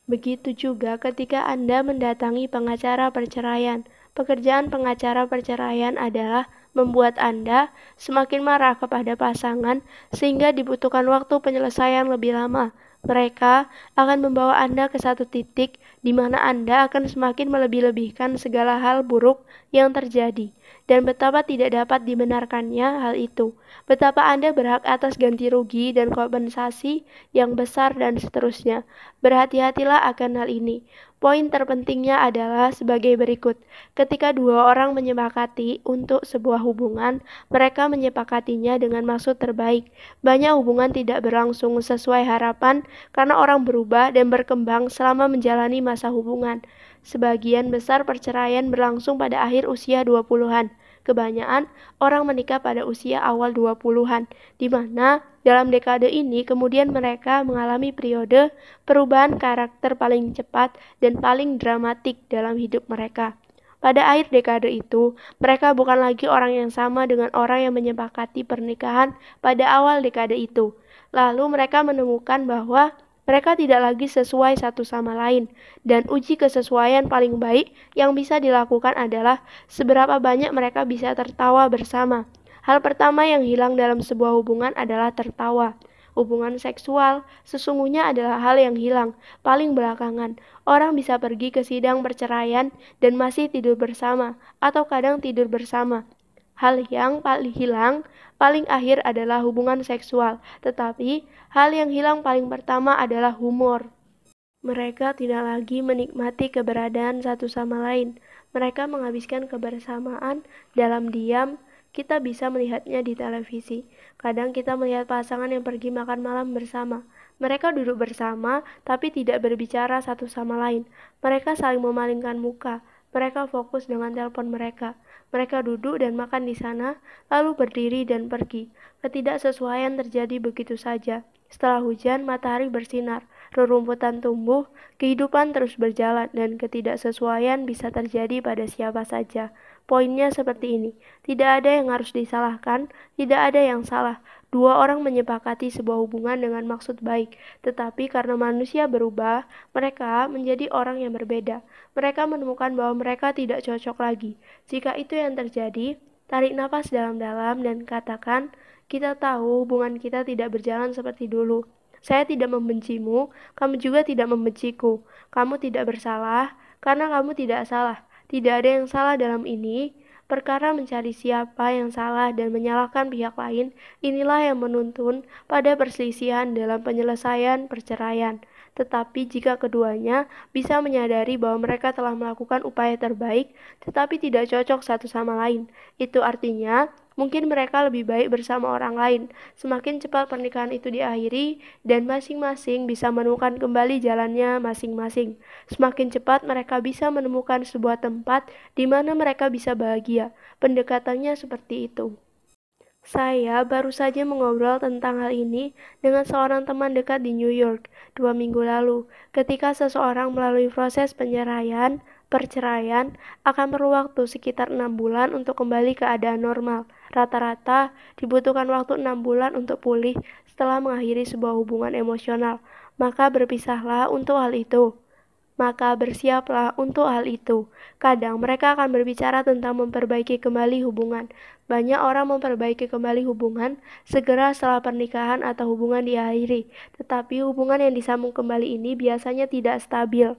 Begitu juga ketika Anda mendatangi pengacara perceraian. Pekerjaan pengacara perceraian adalah membuat Anda semakin marah kepada pasangan sehingga dibutuhkan waktu penyelesaian lebih lama. Mereka akan membawa Anda ke satu titik di mana Anda akan semakin melebih-lebihkan segala hal buruk yang terjadi, dan betapa tidak dapat dibenarkannya hal itu. Betapa Anda berhak atas ganti rugi dan kompensasi yang besar dan seterusnya. Berhati-hatilah akan hal ini. Poin terpentingnya adalah sebagai berikut. Ketika dua orang menyepakati untuk sebuah hubungan, mereka menyepakatinya dengan maksud terbaik. Banyak hubungan tidak berlangsung sesuai harapan karena orang berubah dan berkembang selama menjalani masa hubungan. Sebagian besar perceraian berlangsung pada akhir usia 20-an. Kebanyakan orang menikah pada usia awal 20-an, di mana dalam dekade ini kemudian mereka mengalami periode perubahan karakter paling cepat dan paling dramatik dalam hidup mereka. Pada akhir dekade itu, mereka bukan lagi orang yang sama dengan orang yang menyepakati pernikahan pada awal dekade itu. Lalu mereka menemukan bahwa mereka tidak lagi sesuai satu sama lain, dan uji kesesuaian paling baik yang bisa dilakukan adalah seberapa banyak mereka bisa tertawa bersama. Hal pertama yang hilang dalam sebuah hubungan adalah tertawa. Hubungan seksual sesungguhnya adalah hal yang hilang paling belakangan. Orang bisa pergi ke sidang perceraian dan masih tidur bersama, atau kadang tidur bersama. Hal yang paling hilang paling akhir adalah hubungan seksual, tetapi hal yang hilang paling pertama adalah humor. Mereka tidak lagi menikmati keberadaan satu sama lain. Mereka menghabiskan kebersamaan dalam diam. Kita bisa melihatnya di televisi. Kadang kita melihat pasangan yang pergi makan malam bersama. Mereka duduk bersama, tapi tidak berbicara satu sama lain. Mereka saling memalingkan muka. Mereka fokus dengan telepon mereka. Mereka duduk dan makan di sana, lalu berdiri dan pergi. Ketidaksesuaian terjadi begitu saja. Setelah hujan, matahari bersinar, rerumputan tumbuh, kehidupan terus berjalan, dan ketidaksesuaian bisa terjadi pada siapa saja. Poinnya seperti ini, tidak ada yang harus disalahkan, tidak ada yang salah. Dua orang menyepakati sebuah hubungan dengan maksud baik, tetapi karena manusia berubah, mereka menjadi orang yang berbeda. Mereka menemukan bahwa mereka tidak cocok lagi. Jika itu yang terjadi, tarik nafas dalam-dalam dan katakan, kita tahu hubungan kita tidak berjalan seperti dulu. Saya tidak membencimu, kamu juga tidak membenciku. Kamu tidak bersalah, karena kamu tidak salah. Tidak ada yang salah dalam ini. Perkara mencari siapa yang salah dan menyalahkan pihak lain, inilah yang menuntun pada perselisihan dalam penyelesaian perceraian. Tetapi jika keduanya bisa menyadari bahwa mereka telah melakukan upaya terbaik, tetapi tidak cocok satu sama lain, itu artinya mungkin mereka lebih baik bersama orang lain. Semakin cepat pernikahan itu diakhiri dan masing-masing bisa menemukan kembali jalannya masing-masing, semakin cepat mereka bisa menemukan sebuah tempat di mana mereka bisa bahagia. Pendekatannya seperti itu. Saya baru saja mengobrol tentang hal ini dengan seorang teman dekat di New York 2 minggu lalu. Ketika seseorang melalui proses perceraian akan perlu waktu sekitar 6 bulan untuk kembali ke keadaan normal. Rata-rata dibutuhkan waktu 6 bulan untuk pulih setelah mengakhiri sebuah hubungan emosional. Maka berpisahlah untuk hal itu. Maka bersiaplah untuk hal itu. Kadang mereka akan berbicara tentang memperbaiki kembali hubungan. Banyak orang memperbaiki kembali hubungan segera setelah pernikahan atau hubungan diakhiri. Tetapi hubungan yang disambung kembali ini biasanya tidak stabil.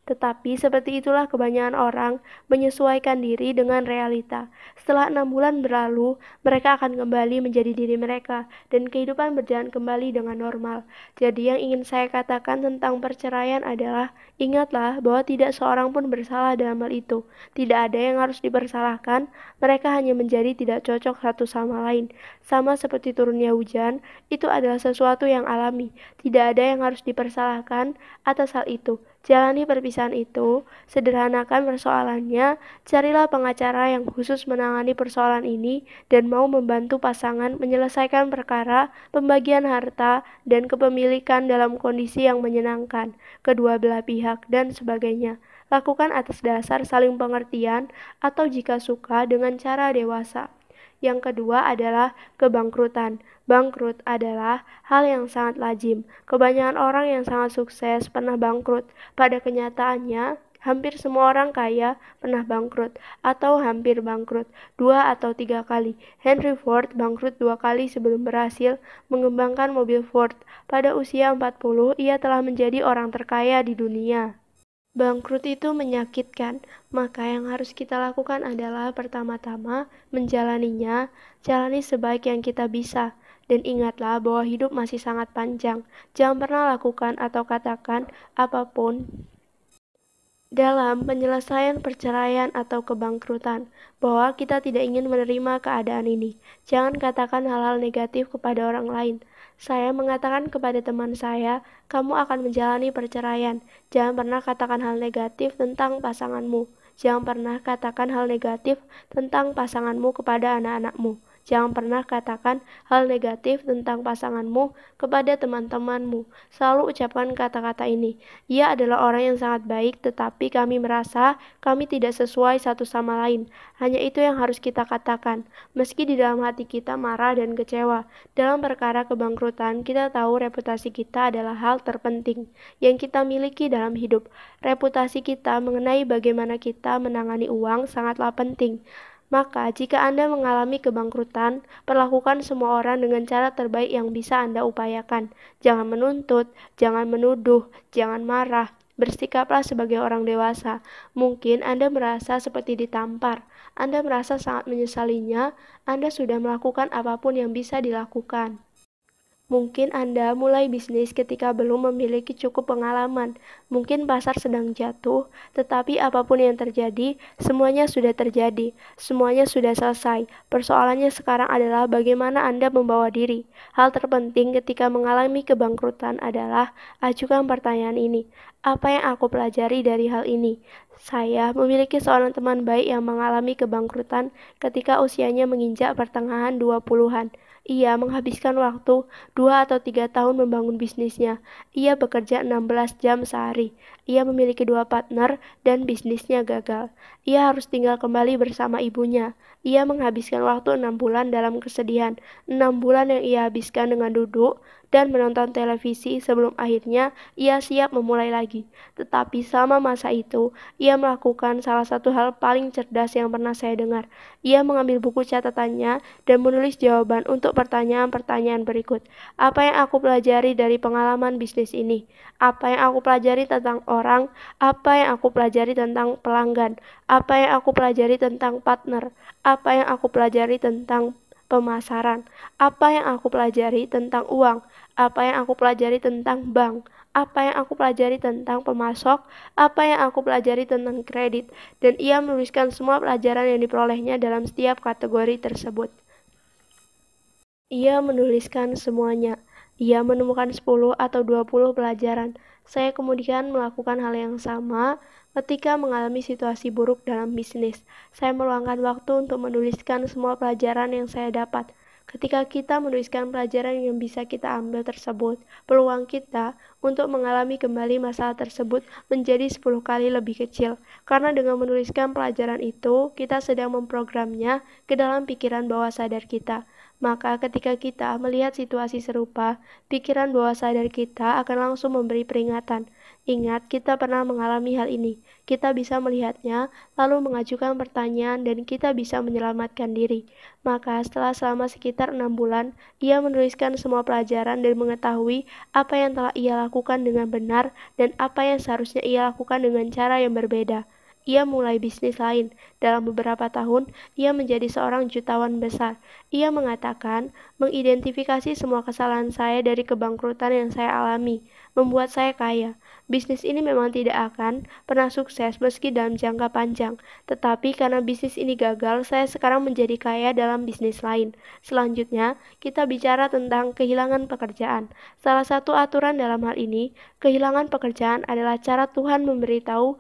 Tetapi seperti itulah kebanyakan orang menyesuaikan diri dengan realita. Setelah 6 bulan berlalu, mereka akan kembali menjadi diri mereka, dan kehidupan berjalan kembali dengan normal. Jadi yang ingin saya katakan tentang perceraian adalah, ingatlah bahwa tidak seorang pun bersalah dalam hal itu. Tidak ada yang harus dipersalahkan, mereka hanya menjadi tidak cocok satu sama lain. Sama seperti turunnya hujan, itu adalah sesuatu yang alami. Tidak ada yang harus dipersalahkan atas hal itu. Jalani perpisahan itu, sederhanakan persoalannya, carilah pengacara yang khusus menangani persoalan ini dan mau membantu pasangan menyelesaikan perkara, pembagian harta, dan kepemilikan dalam kondisi yang menyenangkan kedua belah pihak, dan sebagainya. Lakukan atas dasar saling pengertian atau jika suka dengan cara dewasa. Yang kedua adalah kebangkrutan. Bangkrut adalah hal yang sangat lazim. Kebanyakan orang yang sangat sukses pernah bangkrut. Pada kenyataannya, hampir semua orang kaya pernah bangkrut atau hampir bangkrut 2 atau 3 kali. Henry Ford bangkrut 2 kali sebelum berhasil mengembangkan mobil Ford. Pada usia 40, ia telah menjadi orang terkaya di dunia. Bangkrut itu menyakitkan, maka yang harus kita lakukan adalah pertama-tama menjalaninya, jalani sebaik yang kita bisa. Dan ingatlah bahwa hidup masih sangat panjang. Jangan pernah lakukan atau katakan apapun dalam penyelesaian perceraian atau kebangkrutan, bahwa kita tidak ingin menerima keadaan ini. Jangan katakan hal-hal negatif kepada orang lain. Saya mengatakan kepada teman saya, kamu akan menjalani perceraian. Jangan pernah katakan hal negatif tentang pasanganmu. Jangan pernah katakan hal negatif tentang pasanganmu kepada anak-anakmu. Jangan pernah katakan hal negatif tentang pasanganmu kepada teman-temanmu. Selalu ucapkan kata-kata ini. Ia adalah orang yang sangat baik, tetapi kami merasa kami tidak sesuai satu sama lain. Hanya itu yang harus kita katakan. Meski di dalam hati kita marah dan kecewa. Dalam perkara kebangkrutan, kita tahu reputasi kita adalah hal terpenting yang kita miliki dalam hidup. Reputasi kita mengenai bagaimana kita menangani uang sangatlah penting. Maka, jika Anda mengalami kebangkrutan, perlakukan semua orang dengan cara terbaik yang bisa Anda upayakan. Jangan menuntut, jangan menuduh, jangan marah. Bersikaplah sebagai orang dewasa. Mungkin Anda merasa seperti ditampar. Anda merasa sangat menyesalinya. Anda sudah melakukan apapun yang bisa dilakukan. Mungkin Anda mulai bisnis ketika belum memiliki cukup pengalaman. Mungkin pasar sedang jatuh, tetapi apapun yang terjadi, semuanya sudah terjadi. Semuanya sudah selesai. Persoalannya sekarang adalah bagaimana Anda membawa diri. Hal terpenting ketika mengalami kebangkrutan adalah ajukan pertanyaan ini. Apa yang aku pelajari dari hal ini? Saya memiliki seorang teman baik yang mengalami kebangkrutan ketika usianya menginjak pertengahan 20-an. Ia menghabiskan waktu 2 atau 3 tahun membangun bisnisnya. Ia bekerja 16 jam sehari. Ia memiliki 2 partner dan bisnisnya gagal. Ia harus tinggal kembali bersama ibunya. Ia menghabiskan waktu 6 bulan dalam kesedihan. 6 bulan yang ia habiskan dengan duduk dan menonton televisi sebelum akhirnya ia siap memulai lagi. Tetapi selama masa itu, ia melakukan salah satu hal paling cerdas yang pernah saya dengar. Ia mengambil buku catatannya dan menulis jawaban untuk pertanyaan-pertanyaan berikut. Apa yang aku pelajari dari pengalaman bisnis ini? Apa yang aku pelajari tentang orang? Apa yang aku pelajari tentang pelanggan? Apa yang aku pelajari tentang partner? Apa yang aku pelajari tentang pemasaran? Apa yang aku pelajari tentang uang? Apa yang aku pelajari tentang bank? Apa yang aku pelajari tentang pemasok? Apa yang aku pelajari tentang kredit? Dan ia menuliskan semua pelajaran yang diperolehnya dalam setiap kategori tersebut. Ia menuliskan semuanya. Ia menemukan 10 atau 20 pelajaran. Saya kemudian melakukan hal yang sama ketika mengalami situasi buruk dalam bisnis. Saya meluangkan waktu untuk menuliskan semua pelajaran yang saya dapat. Ketika kita menuliskan pelajaran yang bisa kita ambil tersebut, peluang kita untuk mengalami kembali masalah tersebut menjadi 10 kali lebih kecil. Karena dengan menuliskan pelajaran itu, kita sedang memprogramnya ke dalam pikiran bawah sadar kita. Maka ketika kita melihat situasi serupa, pikiran bawah sadar kita akan langsung memberi peringatan. Ingat, kita pernah mengalami hal ini. Kita bisa melihatnya, lalu mengajukan pertanyaan dan kita bisa menyelamatkan diri. Maka selama sekitar 6 bulan, ia menuliskan semua pelajaran dan mengetahui apa yang telah ia lakukan dengan benar dan apa yang seharusnya ia lakukan dengan cara yang berbeda. Ia mulai bisnis lain. Dalam beberapa tahun, ia menjadi seorang jutawan besar. Ia mengatakan, mengidentifikasi semua kesalahan saya dari kebangkrutan yang saya alami, membuat saya kaya. Bisnis ini memang tidak akan pernah sukses meski dalam jangka panjang. Tetapi karena bisnis ini gagal, saya sekarang menjadi kaya dalam bisnis lain. Selanjutnya, kita bicara tentang kehilangan pekerjaan. Salah satu aturan dalam hal ini, kehilangan pekerjaan adalah cara Tuhan memberitahu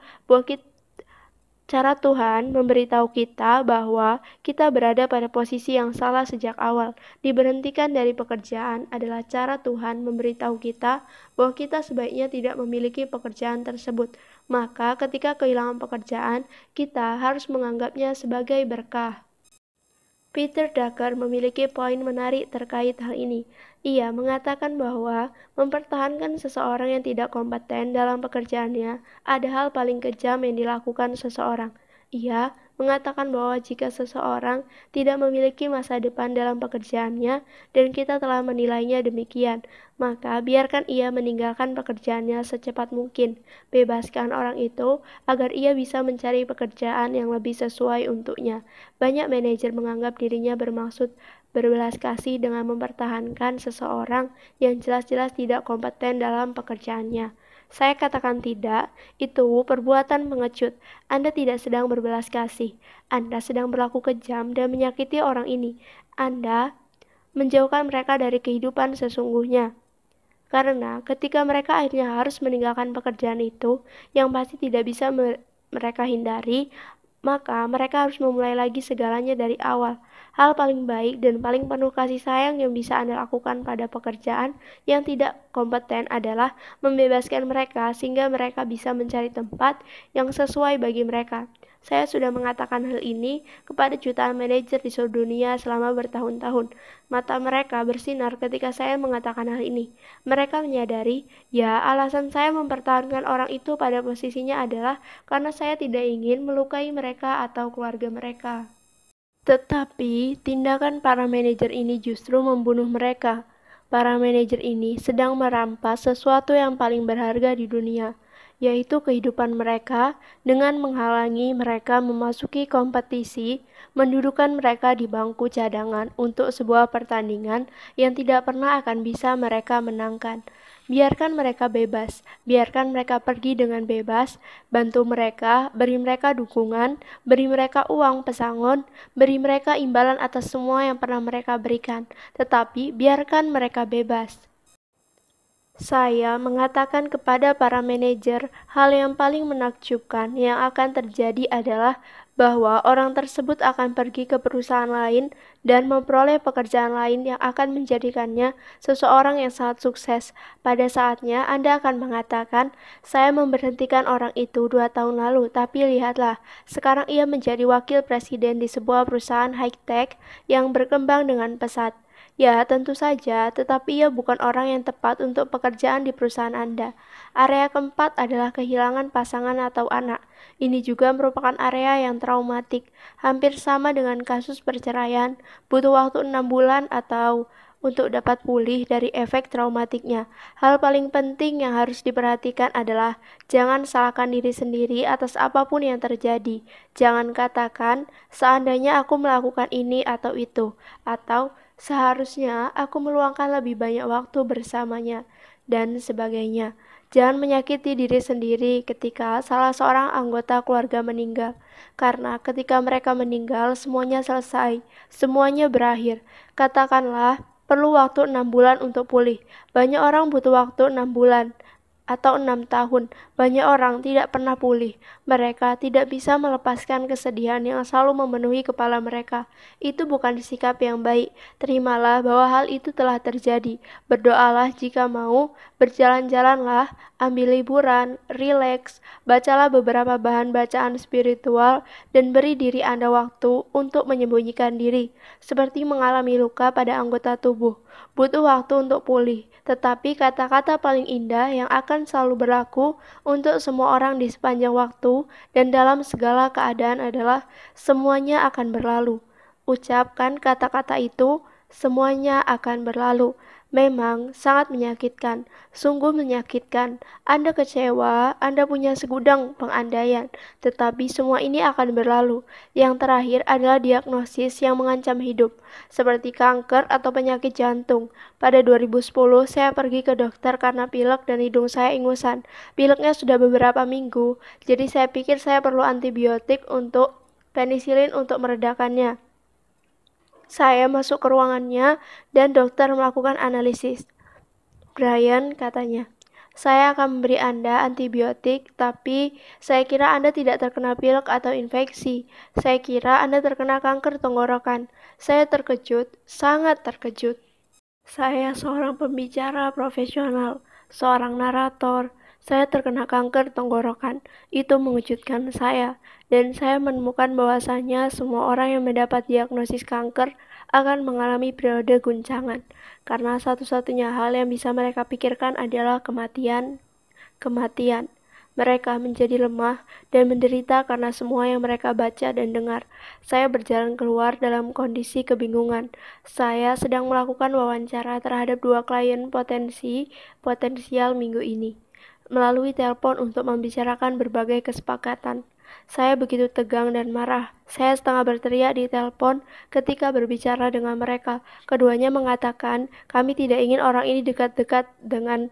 kita bahwa kita berada pada posisi yang salah sejak awal. Diberhentikan dari pekerjaan adalah cara Tuhan memberitahu kita bahwa kita sebaiknya tidak memiliki pekerjaan tersebut. Maka ketika kehilangan pekerjaan, kita harus menganggapnya sebagai berkah. Peter Drucker memiliki poin menarik terkait hal ini. Ia mengatakan bahwa mempertahankan seseorang yang tidak kompeten dalam pekerjaannya ada hal paling kejam yang dilakukan seseorang. Ia mengatakan bahwa jika seseorang tidak memiliki masa depan dalam pekerjaannya dan kita telah menilainya demikian, maka biarkan ia meninggalkan pekerjaannya secepat mungkin. Bebaskan orang itu agar ia bisa mencari pekerjaan yang lebih sesuai untuknya. Banyak manajer menganggap dirinya bermaksud berbelas kasih dengan mempertahankan seseorang yang jelas-jelas tidak kompeten dalam pekerjaannya. Saya katakan tidak, itu perbuatan pengecut. Anda tidak sedang berbelas kasih. Anda sedang berlaku kejam dan menyakiti orang ini. Anda menjauhkan mereka dari kehidupan sesungguhnya. Karena ketika mereka akhirnya harus meninggalkan pekerjaan itu, yang pasti tidak bisa mereka hindari, maka mereka harus memulai lagi segalanya dari awal. Hal paling baik dan paling penuh kasih sayang yang bisa Anda lakukan pada pekerjaan yang tidak kompeten adalah membebaskan mereka sehingga mereka bisa mencari tempat yang sesuai bagi mereka. Saya sudah mengatakan hal ini kepada jutaan manajer di seluruh dunia selama bertahun-tahun. Mata mereka bersinar ketika saya mengatakan hal ini. Mereka menyadari, ya, alasan saya mempertahankan orang itu pada posisinya adalah karena saya tidak ingin melukai mereka atau keluarga mereka. Tetapi, tindakan para manajer ini justru membunuh mereka. Para manajer ini sedang merampas sesuatu yang paling berharga di dunia, yaitu kehidupan mereka dengan menghalangi mereka memasuki kompetisi, mendudukkan mereka di bangku cadangan untuk sebuah pertandingan yang tidak pernah akan bisa mereka menangkan. Biarkan mereka bebas, biarkan mereka pergi dengan bebas, bantu mereka, beri mereka dukungan, beri mereka uang pesangon, beri mereka imbalan atas semua yang pernah mereka berikan, tetapi biarkan mereka bebas. Saya mengatakan kepada para manajer, hal yang paling menakjubkan yang akan terjadi adalah bahwa orang tersebut akan pergi ke perusahaan lain dan memperoleh pekerjaan lain yang akan menjadikannya seseorang yang sangat sukses. Pada saatnya Anda akan mengatakan, saya memberhentikan orang itu 2 tahun lalu, tapi lihatlah, sekarang ia menjadi wakil presiden di sebuah perusahaan high-tech yang berkembang dengan pesat. Ya, tentu saja, tetapi ia bukan orang yang tepat untuk pekerjaan di perusahaan Anda. Area keempat adalah kehilangan pasangan atau anak. Ini juga merupakan area yang traumatik, hampir sama dengan kasus perceraian, butuh waktu 6 bulan atau untuk dapat pulih dari efek traumatiknya. Hal paling penting yang harus diperhatikan adalah jangan salahkan diri sendiri atas apapun yang terjadi. Jangan katakan, seandainya aku melakukan ini atau itu, atau seharusnya aku meluangkan lebih banyak waktu bersamanya, dan sebagainya. Jangan menyakiti diri sendiri ketika salah seorang anggota keluarga meninggal, karena ketika mereka meninggal semuanya selesai, semuanya berakhir. Katakanlah, perlu waktu 6 bulan untuk pulih. Banyak orang butuh waktu 6 bulan atau 6 tahun. Banyak orang tidak pernah pulih. Mereka tidak bisa melepaskan kesedihan yang selalu memenuhi kepala mereka. Itu bukan sikap yang baik. Terimalah bahwa hal itu telah terjadi. Berdoalah jika mau, berjalan-jalanlah, ambil liburan, rileks, bacalah beberapa bahan bacaan spiritual, dan beri diri Anda waktu untuk menyembunyikan diri, seperti mengalami luka pada anggota tubuh. Butuh waktu untuk pulih, tetapi kata-kata paling indah yang akan selalu berlaku untuk semua orang di sepanjang waktu dan dalam segala keadaan adalah semuanya akan berlalu. Ucapkan kata-kata itu, semuanya akan berlalu. Memang sangat menyakitkan, sungguh menyakitkan. Anda kecewa, Anda punya segudang pengandaian, tetapi semua ini akan berlalu. Yang terakhir adalah diagnosis yang mengancam hidup, seperti kanker atau penyakit jantung. Pada 2010, saya pergi ke dokter karena pilek dan hidung saya ingusan. Pileknya sudah beberapa minggu, jadi saya pikir saya perlu antibiotik untuk penisilin untuk meredakannya. Saya masuk ke ruangannya dan dokter melakukan analisis. Brian, katanya, saya akan memberi Anda antibiotik, tapi saya kira Anda tidak terkena pilek atau infeksi. Saya kira Anda terkena kanker tenggorokan. Saya terkejut, sangat terkejut. Saya seorang pembicara profesional, seorang narator. Saya terkena kanker tenggorokan. Itu mengejutkan saya. Dan saya menemukan bahwasannya semua orang yang mendapat diagnosis kanker akan mengalami periode guncangan. Karena satu-satunya hal yang bisa mereka pikirkan adalah kematian. Kematian. Mereka menjadi lemah dan menderita karena semua yang mereka baca dan dengar. Saya berjalan keluar dalam kondisi kebingungan. Saya sedang melakukan wawancara terhadap 2 klien potensial minggu ini, melalui telepon untuk membicarakan berbagai kesepakatan. Saya begitu tegang dan marah. Saya setengah berteriak di telepon ketika berbicara dengan mereka. Keduanya mengatakan, kami tidak ingin orang ini dekat-dekat dengan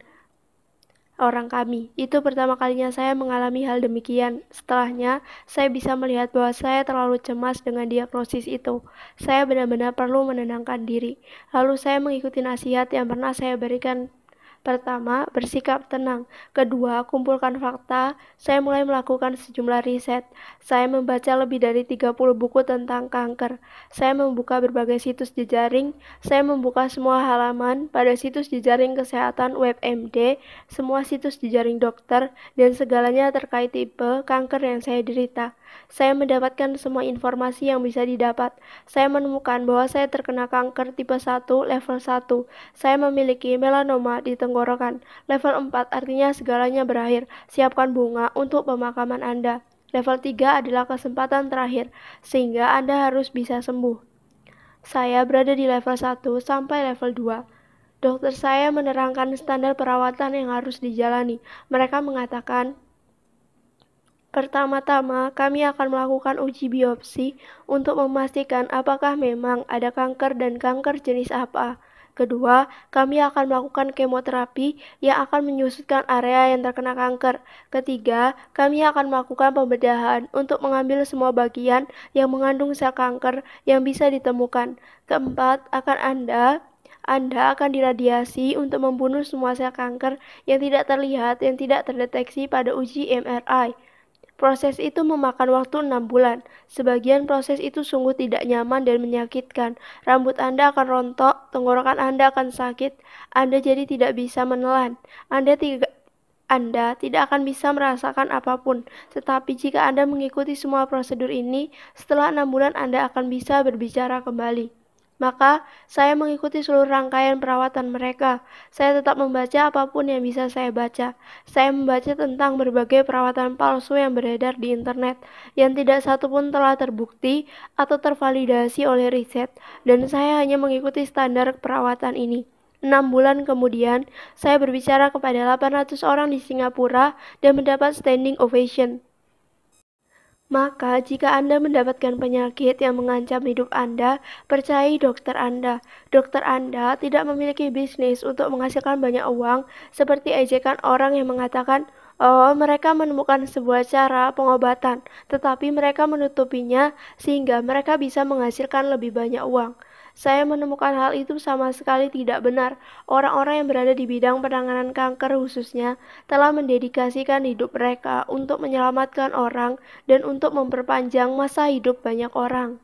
orang kami. Itu pertama kalinya saya mengalami hal demikian. Setelahnya, saya bisa melihat bahwa saya terlalu cemas dengan diagnosis itu. Saya benar-benar perlu menenangkan diri. Lalu saya mengikuti nasihat yang pernah saya berikan. Pertama, bersikap tenang. Kedua, kumpulkan fakta. Saya mulai melakukan sejumlah riset. Saya membaca lebih dari 30 buku tentang kanker. Saya membuka berbagai situs jejaring. Saya membuka semua halaman pada situs jejaring kesehatan WebMD, semua situs jejaring dokter, dan segalanya terkait tipe kanker yang saya derita. Saya mendapatkan semua informasi yang bisa didapat. Saya menemukan bahwa saya terkena kanker tipe 1 level 1. Saya memiliki melanoma di tenggorokan. Level 4 artinya segalanya berakhir. Siapkan bunga untuk pemakaman Anda. Level 3 adalah kesempatan terakhir, sehingga Anda harus bisa sembuh. Saya berada di level 1 sampai level 2. Dokter saya menerangkan standar perawatan yang harus dijalani. Mereka mengatakan, pertama-tama, kami akan melakukan uji biopsi untuk memastikan apakah memang ada kanker dan kanker jenis apa. Kedua, kami akan melakukan kemoterapi yang akan menyusutkan area yang terkena kanker. Ketiga, kami akan melakukan pembedahan untuk mengambil semua bagian yang mengandung sel kanker yang bisa ditemukan. Keempat, Anda akan diradiasi untuk membunuh semua sel kanker yang tidak terlihat, yang tidak terdeteksi pada uji MRI. Proses itu memakan waktu 6 bulan. Sebagian proses itu sungguh tidak nyaman dan menyakitkan. Rambut Anda akan rontok, tenggorokan Anda akan sakit, Anda jadi tidak bisa menelan. Anda tidak akan bisa merasakan apapun. Tetapi jika Anda mengikuti semua prosedur ini, setelah 6 bulan Anda akan bisa berbicara kembali. Maka, saya mengikuti seluruh rangkaian perawatan mereka. Saya tetap membaca apapun yang bisa saya baca. Saya membaca tentang berbagai perawatan palsu yang beredar di internet, yang tidak satu pun telah terbukti atau tervalidasi oleh riset, dan saya hanya mengikuti standar perawatan ini. 6 bulan kemudian, saya berbicara kepada 800 orang di Singapura dan mendapat standing ovation. Maka, jika Anda mendapatkan penyakit yang mengancam hidup Anda, percayai dokter Anda. Dokter Anda tidak memiliki bisnis untuk menghasilkan banyak uang, seperti ejekan orang yang mengatakan, "Oh, mereka menemukan sebuah cara pengobatan, tetapi mereka menutupinya sehingga mereka bisa menghasilkan lebih banyak uang." Saya menemukan hal itu sama sekali tidak benar. Orang-orang yang berada di bidang penanganan kanker khususnya telah mendedikasikan hidup mereka untuk menyelamatkan orang dan untuk memperpanjang masa hidup banyak orang.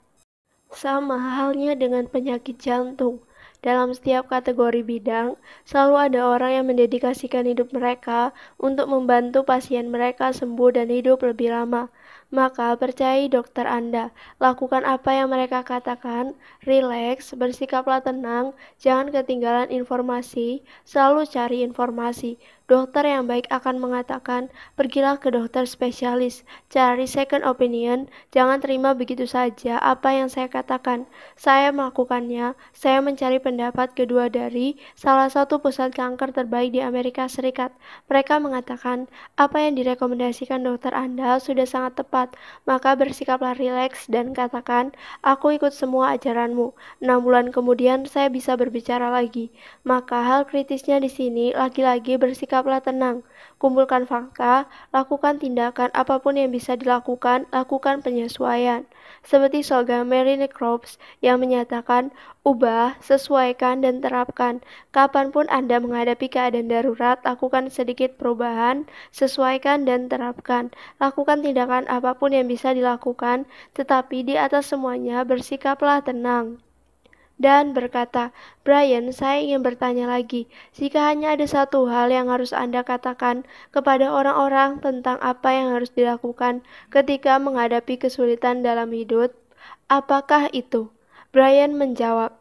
Sama halnya dengan penyakit jantung. Dalam setiap kategori bidang, selalu ada orang yang mendedikasikan hidup mereka untuk membantu pasien mereka sembuh dan hidup lebih lama. Maka percayai dokter Anda, lakukan apa yang mereka katakan, rileks, bersikaplah tenang, jangan ketinggalan informasi, selalu cari informasi. Dokter yang baik akan mengatakan, pergilah ke dokter spesialis, cari second opinion, jangan terima begitu saja apa yang saya katakan. Saya melakukannya, saya mencari pendapat kedua dari salah satu pusat kanker terbaik di Amerika Serikat. Mereka mengatakan, apa yang direkomendasikan dokter Anda sudah sangat tepat, maka bersikaplah rileks dan katakan, aku ikut semua ajaranmu. 6 bulan kemudian saya bisa berbicara lagi. Maka hal kritisnya di sini lagi-lagi bersikaplah tenang. Kumpulkan fakta, lakukan tindakan apapun yang bisa dilakukan, lakukan penyesuaian. Seperti slogan Marine Corps yang menyatakan, ubah, sesuaikan, dan terapkan. Kapanpun Anda menghadapi keadaan darurat, lakukan sedikit perubahan, sesuaikan, dan terapkan. Lakukan tindakan apapun yang bisa dilakukan, tetapi di atas semuanya bersikaplah tenang. Dan berkata, Brian, saya ingin bertanya lagi, jika hanya ada satu hal yang harus Anda katakan kepada orang-orang tentang apa yang harus dilakukan ketika menghadapi kesulitan dalam hidup, apakah itu? Brian menjawab,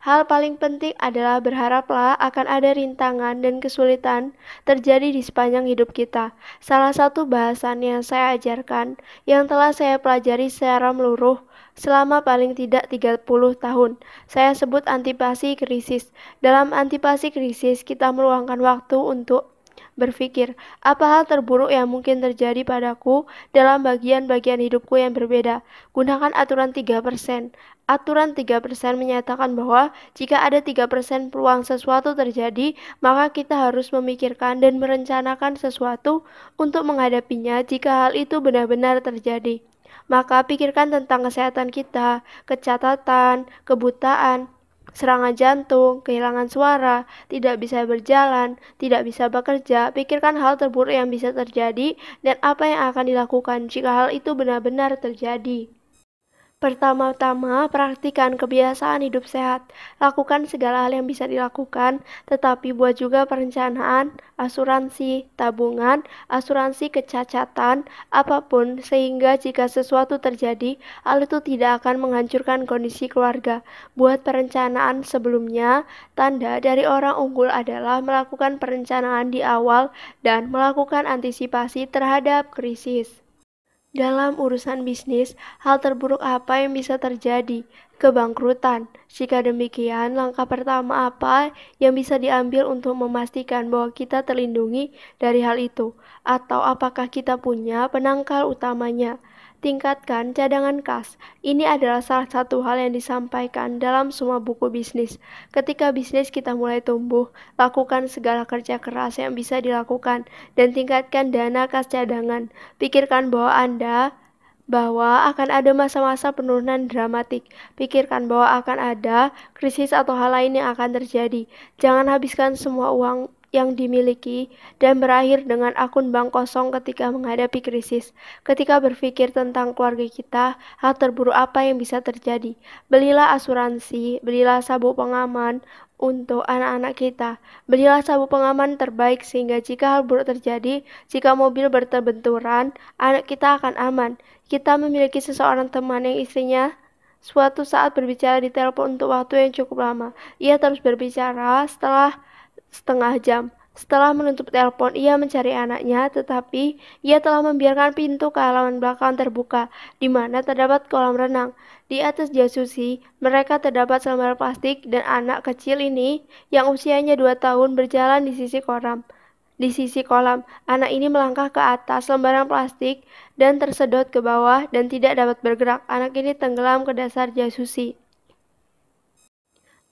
hal paling penting adalah berharaplah akan ada rintangan dan kesulitan terjadi di sepanjang hidup kita. Salah satu bahasan yang saya ajarkan, yang telah saya pelajari secara meluruh, selama paling tidak 30 tahun. Saya sebut antipasi krisis. Dalam antipasi krisis, kita meluangkan waktu untuk berpikir, apa hal terburuk yang mungkin terjadi padaku dalam bagian-bagian hidupku yang berbeda. Gunakan aturan 3%. Aturan 3% menyatakan bahwa jika ada 3% peluang sesuatu terjadi, maka kita harus memikirkan dan merencanakan sesuatu untuk menghadapinya jika hal itu benar-benar terjadi. Maka pikirkan tentang kesehatan kita, kecacatan, kebutaan, serangan jantung, kehilangan suara, tidak bisa berjalan, tidak bisa bekerja. Pikirkan hal terburuk yang bisa terjadi dan apa yang akan dilakukan jika hal itu benar-benar terjadi. Pertama-tama, praktikan kebiasaan hidup sehat. Lakukan segala hal yang bisa dilakukan, tetapi buat juga perencanaan, asuransi, tabungan, asuransi kecacatan, apapun, sehingga jika sesuatu terjadi, hal itu tidak akan menghancurkan kondisi keluarga. Buat perencanaan sebelumnya, tanda dari orang unggul adalah melakukan perencanaan di awal dan melakukan antisipasi terhadap krisis. Dalam urusan bisnis, hal terburuk apa yang bisa terjadi? Kebangkrutan. Jika demikian, langkah pertama apa yang bisa diambil untuk memastikan bahwa kita terlindungi dari hal itu? Atau apakah kita punya penangkal utamanya? Tingkatkan cadangan kas. Ini adalah salah satu hal yang disampaikan dalam semua buku bisnis. Ketika bisnis kita mulai tumbuh, lakukan segala kerja keras yang bisa dilakukan dan tingkatkan dana kas cadangan. Pikirkan bahwa akan ada masa-masa penurunan dramatik. Pikirkan bahwa akan ada krisis atau hal lain yang akan terjadi. Jangan habiskan semua uang yang dimiliki dan berakhir dengan akun bank kosong ketika menghadapi krisis. Ketika berpikir tentang keluarga kita, hal terburuk apa yang bisa terjadi? Belilah asuransi, belilah sabuk pengaman untuk anak-anak kita. Belilah sabuk pengaman terbaik sehingga jika hal buruk terjadi, jika mobil berbenturan, anak kita akan aman. Kita memiliki seseorang teman yang istrinya suatu saat berbicara di telepon untuk waktu yang cukup lama. Ia terus berbicara setelah setengah jam. Setelah menutup telepon, ia mencari anaknya, tetapi ia telah membiarkan pintu ke halaman belakang terbuka, di mana terdapat kolam renang. Di atas jasusi, mereka terdapat selembar plastik dan anak kecil ini yang usianya 2 tahun berjalan di sisi kolam. Di sisi kolam, anak ini melangkah ke atas lembaran plastik dan tersedot ke bawah dan tidak dapat bergerak. Anak ini tenggelam ke dasar jasusi.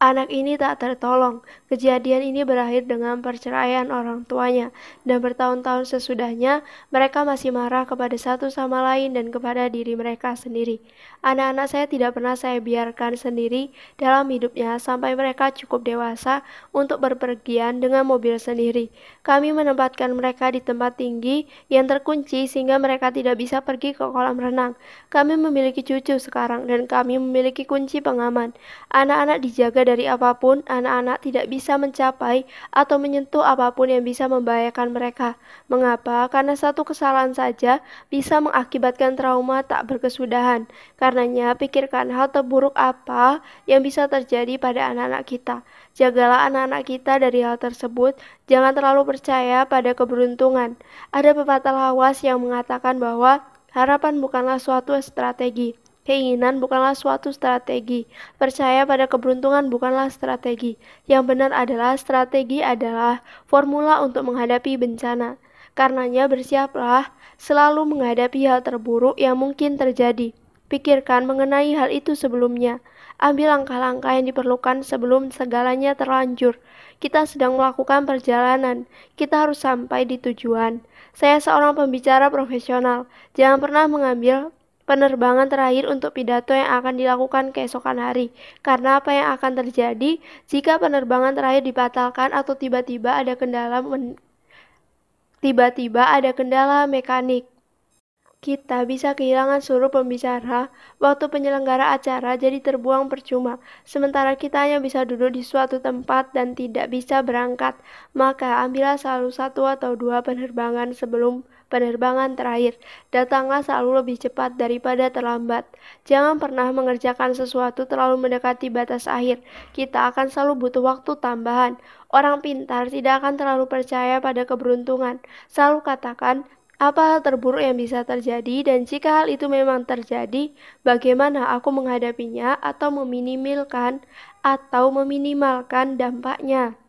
Anak ini tak tertolong. Kejadian ini berakhir dengan perceraian orang tuanya, dan bertahun-tahun sesudahnya, mereka masih marah kepada satu sama lain dan kepada diri mereka sendiri. Anak-anak saya tidak pernah saya biarkan sendiri dalam hidupnya sampai mereka cukup dewasa untuk berpergian dengan mobil sendiri. Kami menempatkan mereka di tempat tinggi yang terkunci sehingga mereka tidak bisa pergi ke kolam renang. Kami memiliki cucu sekarang dan kami memiliki kunci pengaman. Anak-anak dijaga dari apapun, anak-anak tidak bisa mencapai atau menyentuh apapun yang bisa membahayakan mereka. Mengapa? Karena satu kesalahan saja bisa mengakibatkan trauma tak berkesudahan. Karenanya, pikirkan hal terburuk apa yang bisa terjadi pada anak-anak kita. Jagalah anak-anak kita dari hal tersebut. Jangan terlalu percaya pada keberuntungan. Ada pepatah lawas yang mengatakan bahwa harapan bukanlah suatu strategi. Keinginan bukanlah suatu strategi. Percaya pada keberuntungan bukanlah strategi. Yang benar adalah strategi adalah formula untuk menghadapi bencana. Karenanya bersiaplah selalu menghadapi hal terburuk yang mungkin terjadi. Pikirkan mengenai hal itu sebelumnya. Ambil langkah-langkah yang diperlukan sebelum segalanya terlanjur. Kita sedang melakukan perjalanan. Kita harus sampai di tujuan. Saya seorang pembicara profesional. Jangan pernah mengambil penerbangan terakhir untuk pidato yang akan dilakukan keesokan hari. Karena apa yang akan terjadi jika penerbangan terakhir dibatalkan atau tiba-tiba ada kendala mekanik. Kita bisa kehilangan seluruh pembicara, waktu penyelenggara acara jadi terbuang percuma, sementara kita hanya bisa duduk di suatu tempat dan tidak bisa berangkat. Maka ambillah selalu satu atau dua penerbangan sebelum penerbangan terakhir. Datanglah selalu lebih cepat daripada terlambat. Jangan pernah mengerjakan sesuatu terlalu mendekati batas akhir. Kita akan selalu butuh waktu tambahan. Orang pintar tidak akan terlalu percaya pada keberuntungan. Selalu katakan, apa hal terburuk yang bisa terjadi, dan jika hal itu memang terjadi, bagaimana aku menghadapinya atau meminimalkan dampaknya.